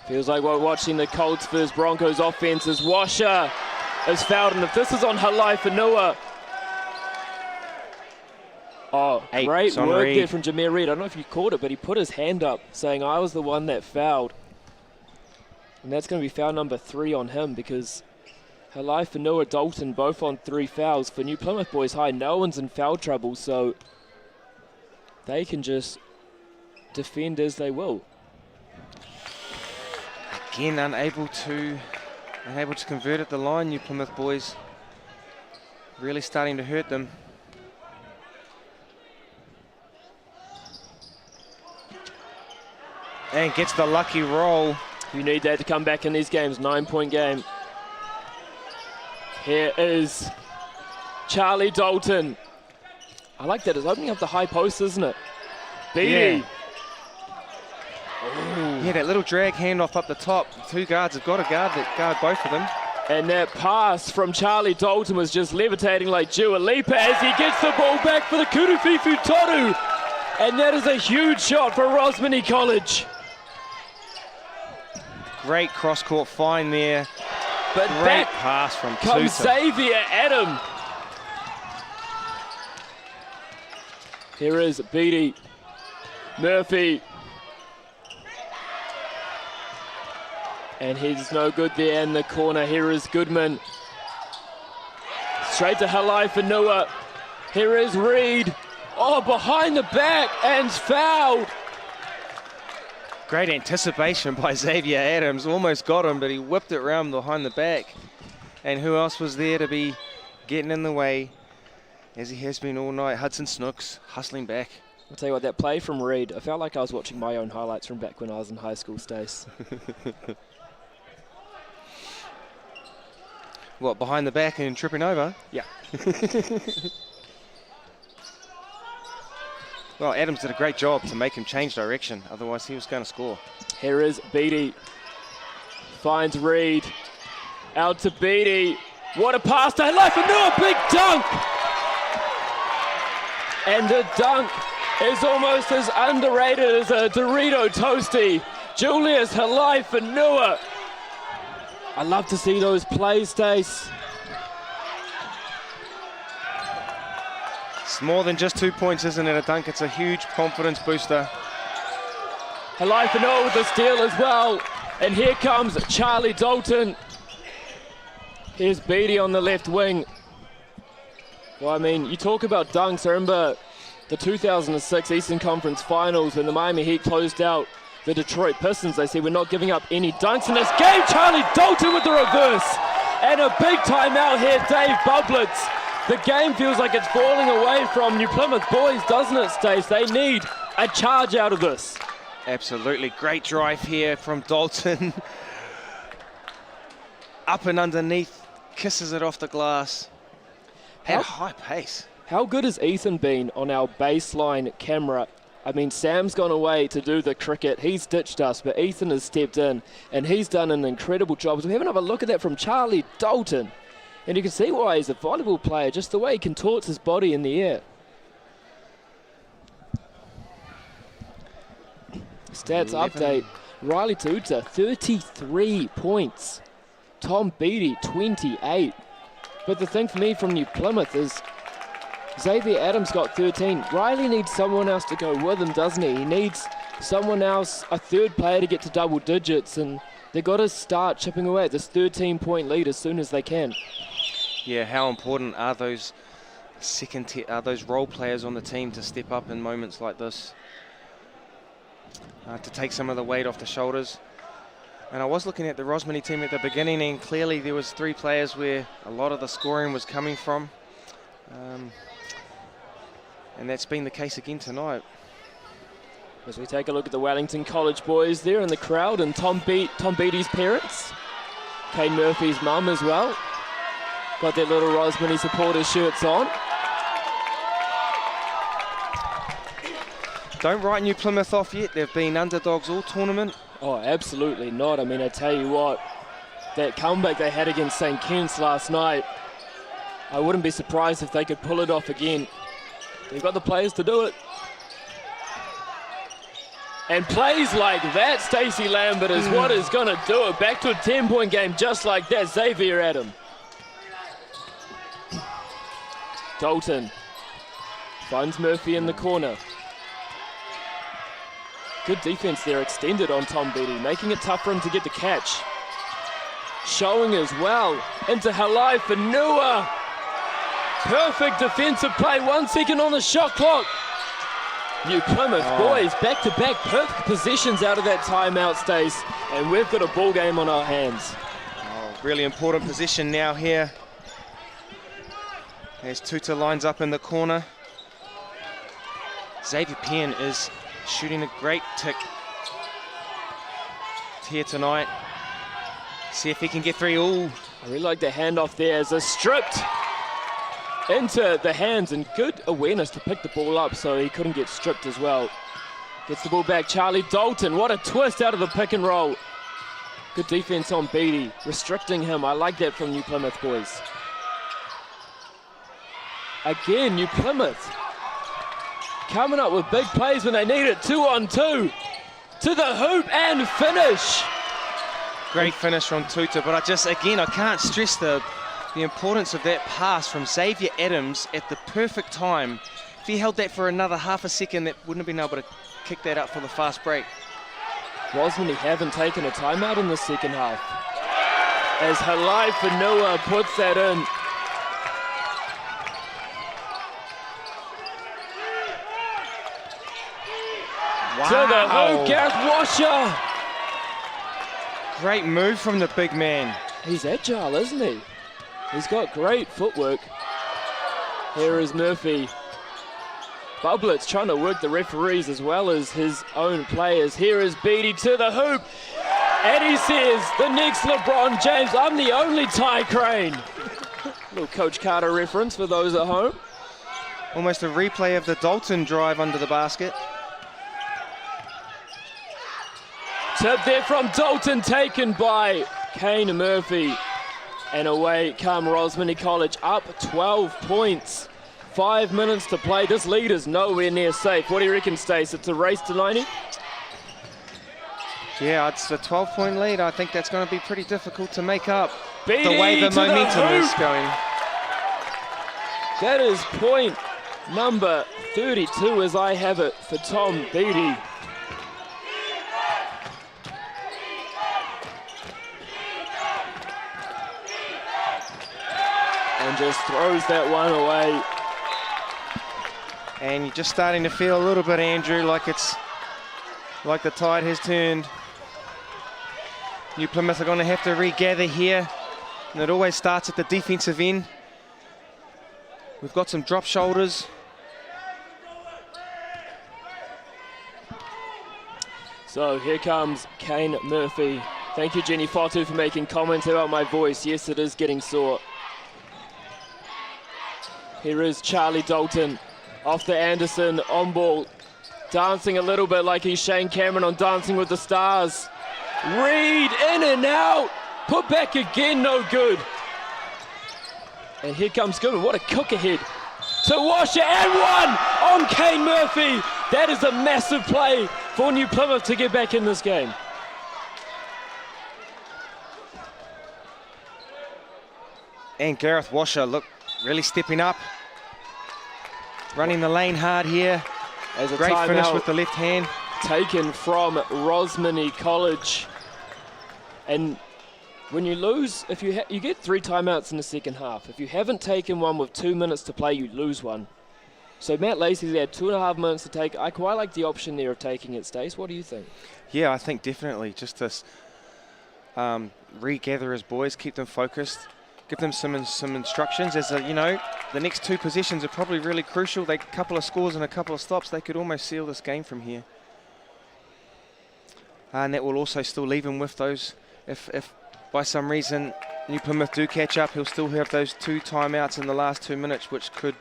Feels like we're watching the Colts vs Broncos offense as Washer is fouled. And if this is on Halai Whanua. Oh, great work there from Jameer Reed. I don't know if you caught it, but he put his hand up saying I was the one that fouled. And that's going to be foul number 3 on him because Halai Whanua, Dalton, both on 3 fouls. For New Plymouth boys high, no one's in foul trouble, so they can just defend as they will. Again, unable to convert at the line, New Plymouth boys. Really starting to hurt them. And gets the lucky roll. You need that to come back in these games. 9-point game. Here is Charlie Dalton. I like that. It's opening up the high post, isn't it? Beattie. Yeah, that little drag handoff up the top. 2 guards have got to guard both of them. And that pass from Charlie Dalton was just levitating like Dua Lipa as he gets the ball back for the Kuruwhiwhi Toru. And that is a huge shot for Rosmini College. Great cross-court find there. But great pass from comes Tuta. Xavier Adam. Here is Beattie, Murphy. And he's no good there in the corner. Here is Goodman. Straight to Halai Whenua. Here is Reed. Oh, behind the back and fouled. Great anticipation by Xavier Adams. Almost got him, but he whipped it round behind the back. And who else was there to be getting in the way, as he has been all night? Hudson Snooks hustling back. I'll tell you what, that play from Reed, I felt like I was watching my own highlights from back when I was in high school, Stace. What, behind the back and tripping over? Yeah. Well, Adams did a great job to make him change direction. Otherwise, he was going to score. Here is Beattie. Finds Reed. Out to Beattie. What a pass to Halai Whenua, big dunk! And the dunk is almost as underrated as a Dorito Toasty. Julius Halai Whenua. I love to see those plays, Stace. It's more than just 2 points, isn't it, a dunk? It's a huge confidence booster. Halai Whenua with the steal as well. And here comes Charlie Dalton. Here's Beattie on the left wing. Well, I mean, you talk about dunks. I remember the 2006 Eastern Conference Finals when the Miami Heat closed out the Detroit Pistons. They said, we're not giving up any dunks in this game. Charlie Dalton with the reverse. And a big timeout here, Dave Bublitz. The game feels like it's falling away from New Plymouth boys, doesn't it, Stace? They need a charge out of this. Absolutely. Great drive here from Dalton. Up and underneath. Kisses it off the glass. At high pace. How good has Ethan been on our baseline camera? I mean, Sam's gone away to do the cricket. He's ditched us, but Ethan has stepped in, and he's done an incredible job. So we have another look at that from Charlie Dalton. And you can see why he's a volleyball player, just the way he contorts his body in the air. Stats 11. update. Riley Tuta, 33 points. Tom Beattie, 28. But the thing for me from New Plymouth is Xavier Adams got 13. Riley needs someone else to go with him, doesn't he? He needs someone else, a third player to get to double digits, and they've got to start chipping away at this 13-point lead as soon as they can. Yeah, how important are those those role players on the team to step up in moments like this? To take some of the weight off the shoulders. And I was looking at the Rosmini team at the beginning, and clearly there was 3 players where a lot of the scoring was coming from. And that's been the case again tonight. As we take a look at the Wellington College boys there in the crowd, and Tom Beattie's parents, Kane Murphy's mum as well. Got their little Rosmini supporters shirts on. Don't write New Plymouth off yet. They've been underdogs all tournament. Oh, absolutely not. I mean, I tell you what, that comeback they had against St. Kitts last night, I wouldn't be surprised if they could pull it off again. They've got the players to do it. And plays like that, Stacey Lambert, is what is going to do it. Back to a 10-point game just like that, Xavier Adam. Dalton finds Murphy in the corner. Good defense there, extended on Tom Beattie, making it tough for him to get the catch. Showing as well into Halai Whenua. Perfect defensive play, 1 second on the shot clock. New Plymouth boys, back-to-back perfect positions out of that timeout, Stace, and we've got a ball game on our hands. Really important position now here. As Tuta lines up in the corner. Xavier Penn is shooting a great tick here tonight. See if he can get 3. Ooh. I really like the handoff there as a stripped into the hands, and good awareness to pick the ball up so he couldn't get stripped as well. Gets the ball back, Charlie Dalton. What a twist out of the pick and roll. Good defense on Beattie, restricting him. I like that from New Plymouth boys. Again, New Plymouth coming up with big plays when they need it. 2-on-2 to the hoop and finish. Great finish from Tuta, but I can't stress the importance of that pass from Xavier Adams at the perfect time. If he held that for another half a second, that wouldn't have been able to kick that up for the fast break. Rosmini haven't taken a timeout in the second half, as Halai Fanua puts that in. Wow. To the hoop, Gareth Washer. Great move from the big man. He's agile, isn't he? He's got great footwork. Here is Murphy. Bublet's trying to work the referees as well as his own players. Here is Beattie to the hoop. And he says, the next LeBron James, I'm the only Ty Crane. Little Coach Carter reference for those at home. Almost a replay of the Dalton drive under the basket. Tip there from Dalton, taken by Kane Murphy. And away come Rosmini College, up 12 points. 5 minutes to play. This lead is nowhere near safe. What do you reckon, Stace? It's a race to 90? Yeah, it's a 12-point lead. I think that's going to be pretty difficult to make up Beattie the way the momentum is hoop. going. That is point number 32 as I have it for Tom Beattie. And just throws that one away. And you're just starting to feel a little bit, Andrew, like the tide has turned. New Plymouth are going to have to regather here. And it always starts at the defensive end. We've got some drop shoulders. So here comes Kane Murphy. Thank you, Jenny Fotu, for making comments about my voice. Yes, it is getting sore. Here is Charlie Dalton off the Anderson on ball, dancing a little bit like he's Shane Cameron on Dancing with the Stars. Reed in and out, put back again, no good. And here comes Goodman, what a cook ahead to Washer, and one on Kane Murphy. That is a massive play for New Plymouth to get back in this game. And Gareth Washer, look, really stepping up. Running the lane hard here. As a great finish timeout with the left hand. Taken from Rosmini College. And when you lose, if you get 3 timeouts in the second half. If you haven't taken one with 2 minutes to play, you lose one. So Matt Lacey's had 2.5 minutes to take. I quite like the option there of taking it, Stace. What do you think? Yeah, I think definitely just to regather his boys, keep them focused, give them some instructions. As you know, the next 2 possessions are probably really crucial. A couple of scores and a couple of stops, they could almost seal this game from here. And that will also still leave him with those. If by some reason New Plymouth do catch up, he'll still have those 2 timeouts in the last 2 minutes, which could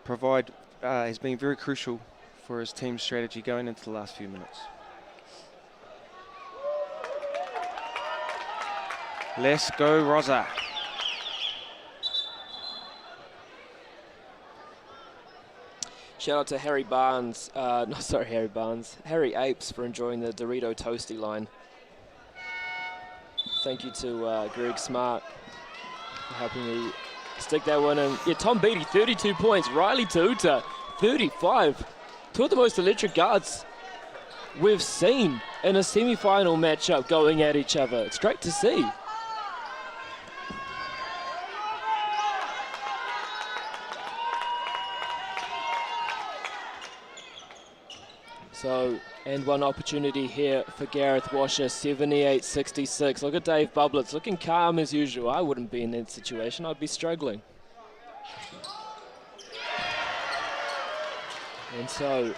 provide, has been very crucial for his team's strategy going into the last few minutes. Let's go, Rosa. Shout out to Harry Barnes, Harry Apes for enjoying the Dorito Toasty line. Thank you to Greg Smart for helping me stick that one in. Yeah, Tom Beattie, 32 points. Riley Tuta, 35. 2 of the most electric guards we've seen in a semi-final matchup going at each other. It's great to see. So, and one opportunity here for Gareth Washer, 78-66. Look at Dave Bublitz, looking calm as usual. I wouldn't be in that situation, I'd be struggling. And so,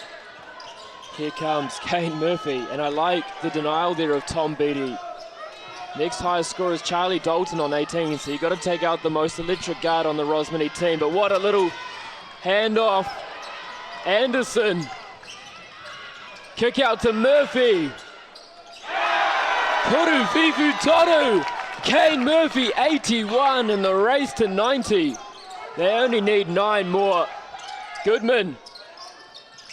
here comes Kane Murphy, and I like the denial there of Tom Beattie. Next highest scorer is Charlie Dalton on 18, so you've got to take out the most electric guard on the Rosmini team. But what a little handoff. Anderson. Kick out to Murphy. Puru Fifu Toru. Kane Murphy 81 in the race to 90. They only need 9 more. Goodman.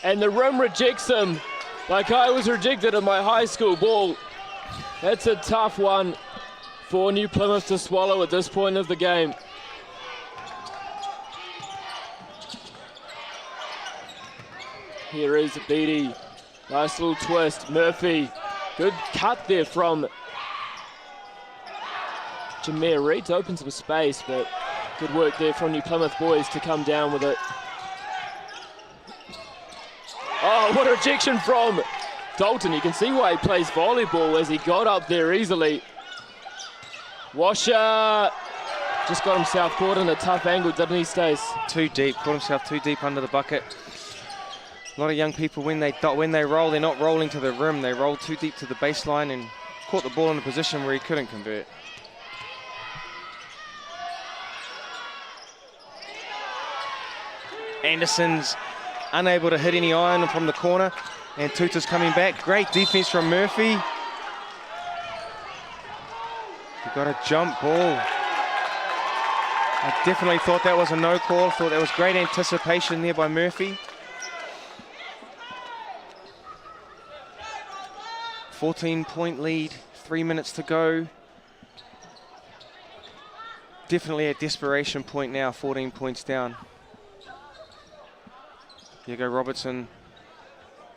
And the rim rejects him like I was rejected at my high school ball. That's a tough one for New Plymouth to swallow at this point of the game. Here is Beattie. Nice little twist. Murphy. Good cut there from Jameer Reed to open some space, but good work there from New Plymouth boys to come down with it. Oh, what a rejection from Dalton. You can see why he plays volleyball as he got up there easily. Washer just got himself caught in a tough angle, didn't he, Stace? Too deep, caught himself too deep under the bucket. A lot of young people, when they roll, they're not rolling to the rim. They roll too deep to the baseline and caught the ball in a position where he couldn't convert. Anderson's unable to hit any iron from the corner, and Tuta's coming back. Great defense from Murphy. He got a jump ball. I definitely thought that was a no call. Thought that was great anticipation there by Murphy. 14-point lead, 3 minutes to go. Definitely a desperation point now, 14 points down. Diego Robertson.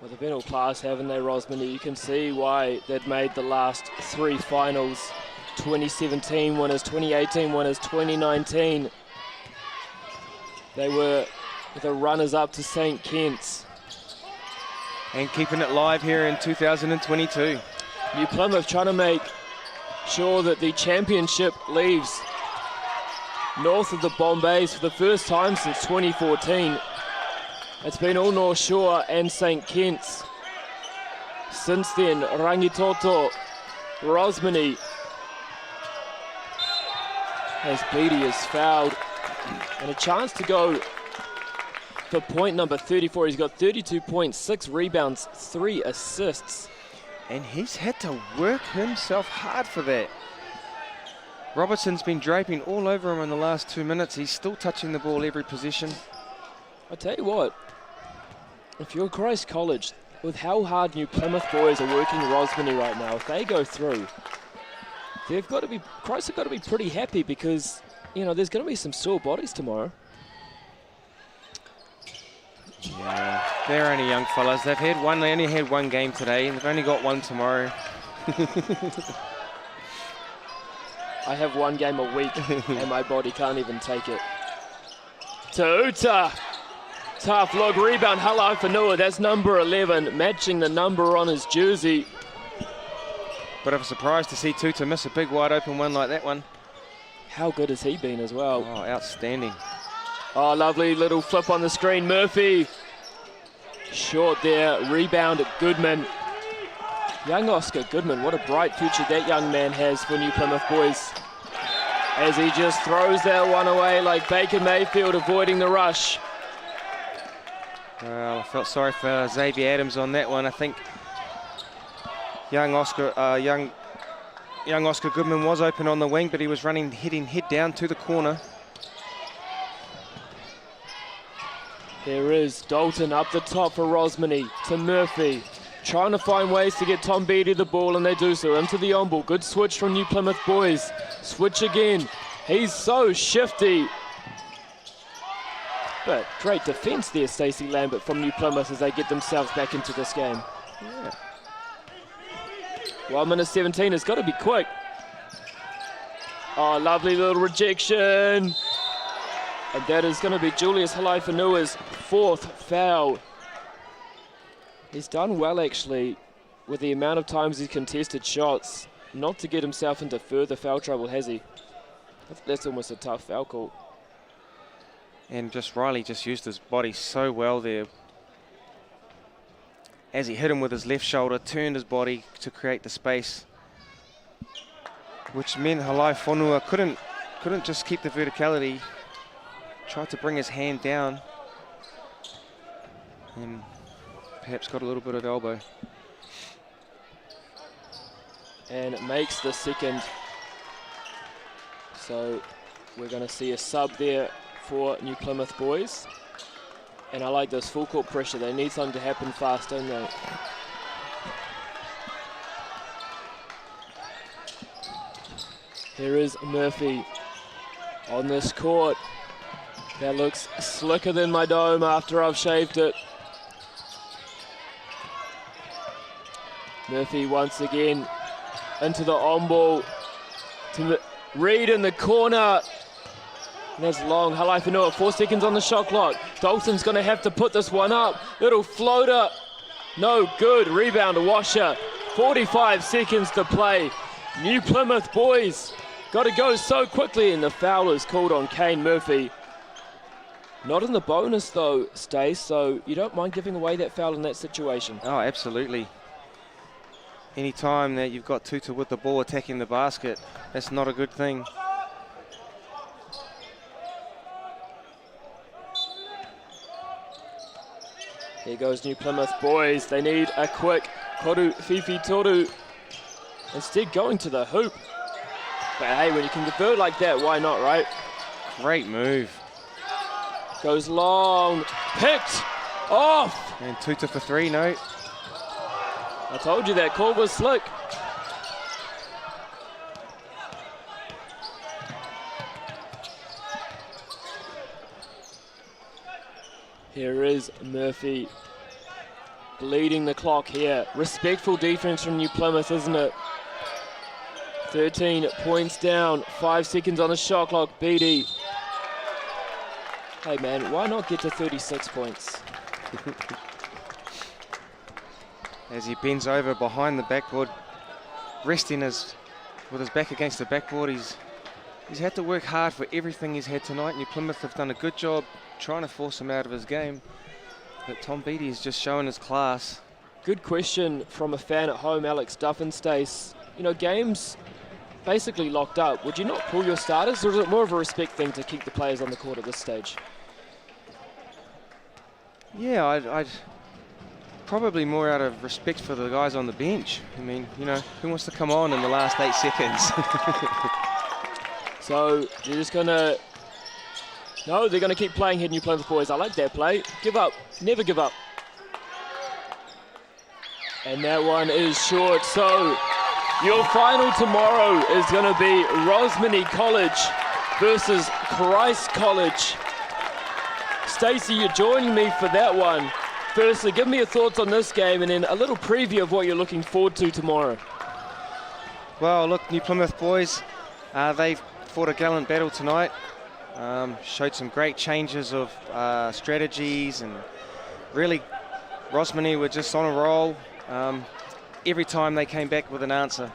With a been all class, haven't they, Rosmini? You can see why they'd made the last 3 finals. 2017 winners, 2018 winners, 2019. They were the runners-up to St. Kitts. And keeping it live here in 2022. New Plymouth trying to make sure that the championship leaves north of the Bombays for the first time since 2014. It's been all North Shore and St. Kitts. Since then, Rangitoto, Rosmini, as Beattie is fouled. And a chance to go for point number 34. He's got 32 points, 6 rebounds, 3 assists. And he's had to work himself hard for that. Robertson's been draping all over him in the last 2 minutes. He's still touching the ball every possession. I tell you what, if you're Christ College, with how hard New Plymouth boys are working Rosmini right now, if they go through, Christ have got to be pretty happy because, you know, there's going to be some sore bodies tomorrow. Yeah, they're only young fellas. They only had one game today, and they've only got one tomorrow. I have one game a week, and my body can't even take it. Tuta, tough look, rebound, Halai Fanua, that's number 11, matching the number on his jersey. Bit of a surprise to see Tuta miss a big wide open one like that one. How good has he been as well? Oh, outstanding. Oh, lovely little flip on the screen. Murphy, short there, rebound at Goodman. Young Oscar Goodman, what a bright future that young man has for New Plymouth boys. As he just throws that one away like Baker Mayfield avoiding the rush. Well, I felt sorry for Xavier Adams on that one. I think young Oscar Goodman was open on the wing, but he was heading head down to the corner. There is Dalton up the top for Rosmini to Murphy. Trying to find ways to get Tom Beattie the ball, and they do so. Into the on ball. Good switch from New Plymouth boys. Switch again. He's so shifty. But great defense there, Stacey Lambert from New Plymouth as they get themselves back into this game. Yeah. 1 minute 17 has got to be quick. Oh, lovely little rejection. And that is going to be Julius Halai-Fanua's 4th foul. He's done well, actually, with the amount of times he's contested shots, not to get himself into further foul trouble, has he? That's almost a tough foul call. And Riley just used his body so well there. As he hit him with his left shoulder, turned his body to create the space, which meant Halai-Fanua couldn't just keep the verticality. Tried to bring his hand down and perhaps got a little bit of elbow. and makes the second. So we're going to see a sub there for New Plymouth boys. And I like this full court pressure. They need something to happen fast, don't they? Here is Murphy on this court. That looks slicker than my dome after I've shaved it. Murphy once again into the on-ball to Reed in the corner. And that's long. Halaiwhenua, 4 seconds on the shot clock. Dalton's going to have to put this one up. Little floater. No good. Rebound to Washer. 45 seconds to play. New Plymouth boys got to go so quickly, and the foul is called on Kane Murphy. Not in the bonus though, Stace, so you don't mind giving away that foul in that situation. Oh, absolutely. Any time that you've got Tuta with the ball attacking the basket, that's not a good thing. Here goes New Plymouth boys. They need a quick Koru Fifi Toru. Instead going to the hoop. But hey, when you can convert like that, why not, right? Great move. Goes long, picked off. And Tuta for 3, no. I told you that call was slick. Here is Murphy bleeding the clock here. Respectful defense from New Plymouth, isn't it? 13 points down, 5 seconds on the shot clock. Beatty. Hey man, why not get to 36 points? As he bends over behind the backboard, resting with his back against the backboard. He's had to work hard for everything he's had tonight. New Plymouth have done a good job trying to force him out of his game. But Tom Beatty is just showing his class. Good question from a fan at home, Alex Duffin Stace. You know, games basically locked up. Would you not pull your starters, or is it more of a respect thing to keep the players on the court at this stage? Yeah, I'd probably more out of respect for the guys on the bench. I mean, you know, who wants to come on in the last 8 seconds? So you're just gonna, no, they're gonna keep playing here, New Plymouth boys. I like that play. Give up, never give up. And that one is short. So your final tomorrow is gonna be Rosmini College versus Christ College. Stacey, you're joining me for that one. Firstly, give me your thoughts on this game and then a little preview of what you're looking forward to tomorrow. Well, look, New Plymouth boys, they've fought a gallant battle tonight. Showed some great changes of strategies, and really, Rosmini were just on a roll. Every time they came back with an answer.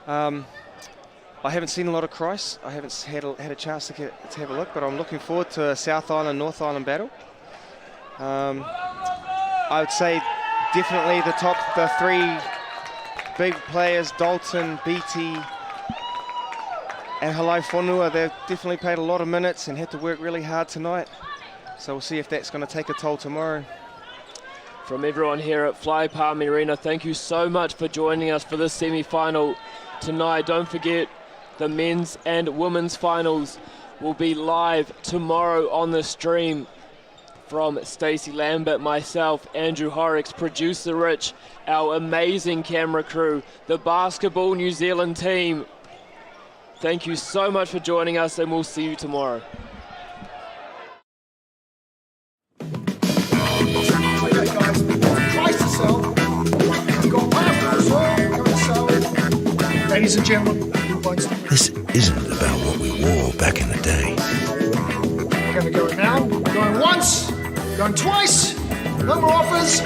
I haven't seen a lot of Christ. I haven't had a chance to have a look, but I'm looking forward to a South Island, North Island battle. I would say definitely the 3 big players, Dalton, Beatty, and Halaiwhenua, they've definitely played a lot of minutes and had to work really hard tonight. So we'll see if that's going to take a toll tomorrow. From everyone here at Fly Palmy Arena, thank you so much for joining us for this semi-final tonight. Don't forget, the men's and women's finals will be live tomorrow on the stream. From Stacey Lambert, myself, Andrew Horrocks, producer Rich, our amazing camera crew, the Basketball New Zealand team. Thank you so much for joining us, and we'll see you tomorrow. Ladies and gentlemen, this isn't about what we wore back in the day. we're going to go now. Going once, going twice, no more offers.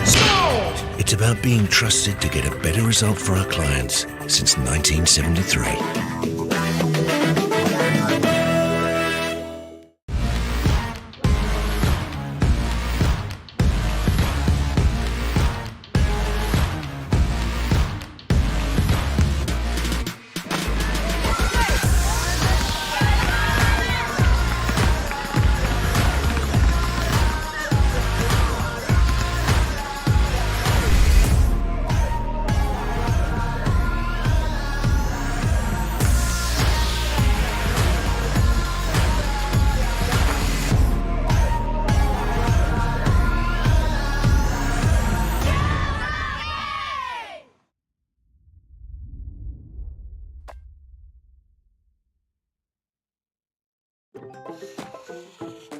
Sold! It's about being trusted to get a better result for our clients since 1973.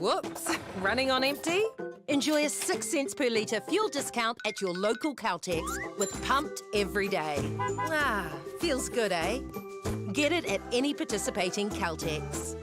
Whoops, running on empty? Enjoy a 6 cents per litre fuel discount at your local Caltex with Pumped every day. Ah, feels good, eh? Get it at any participating Caltex.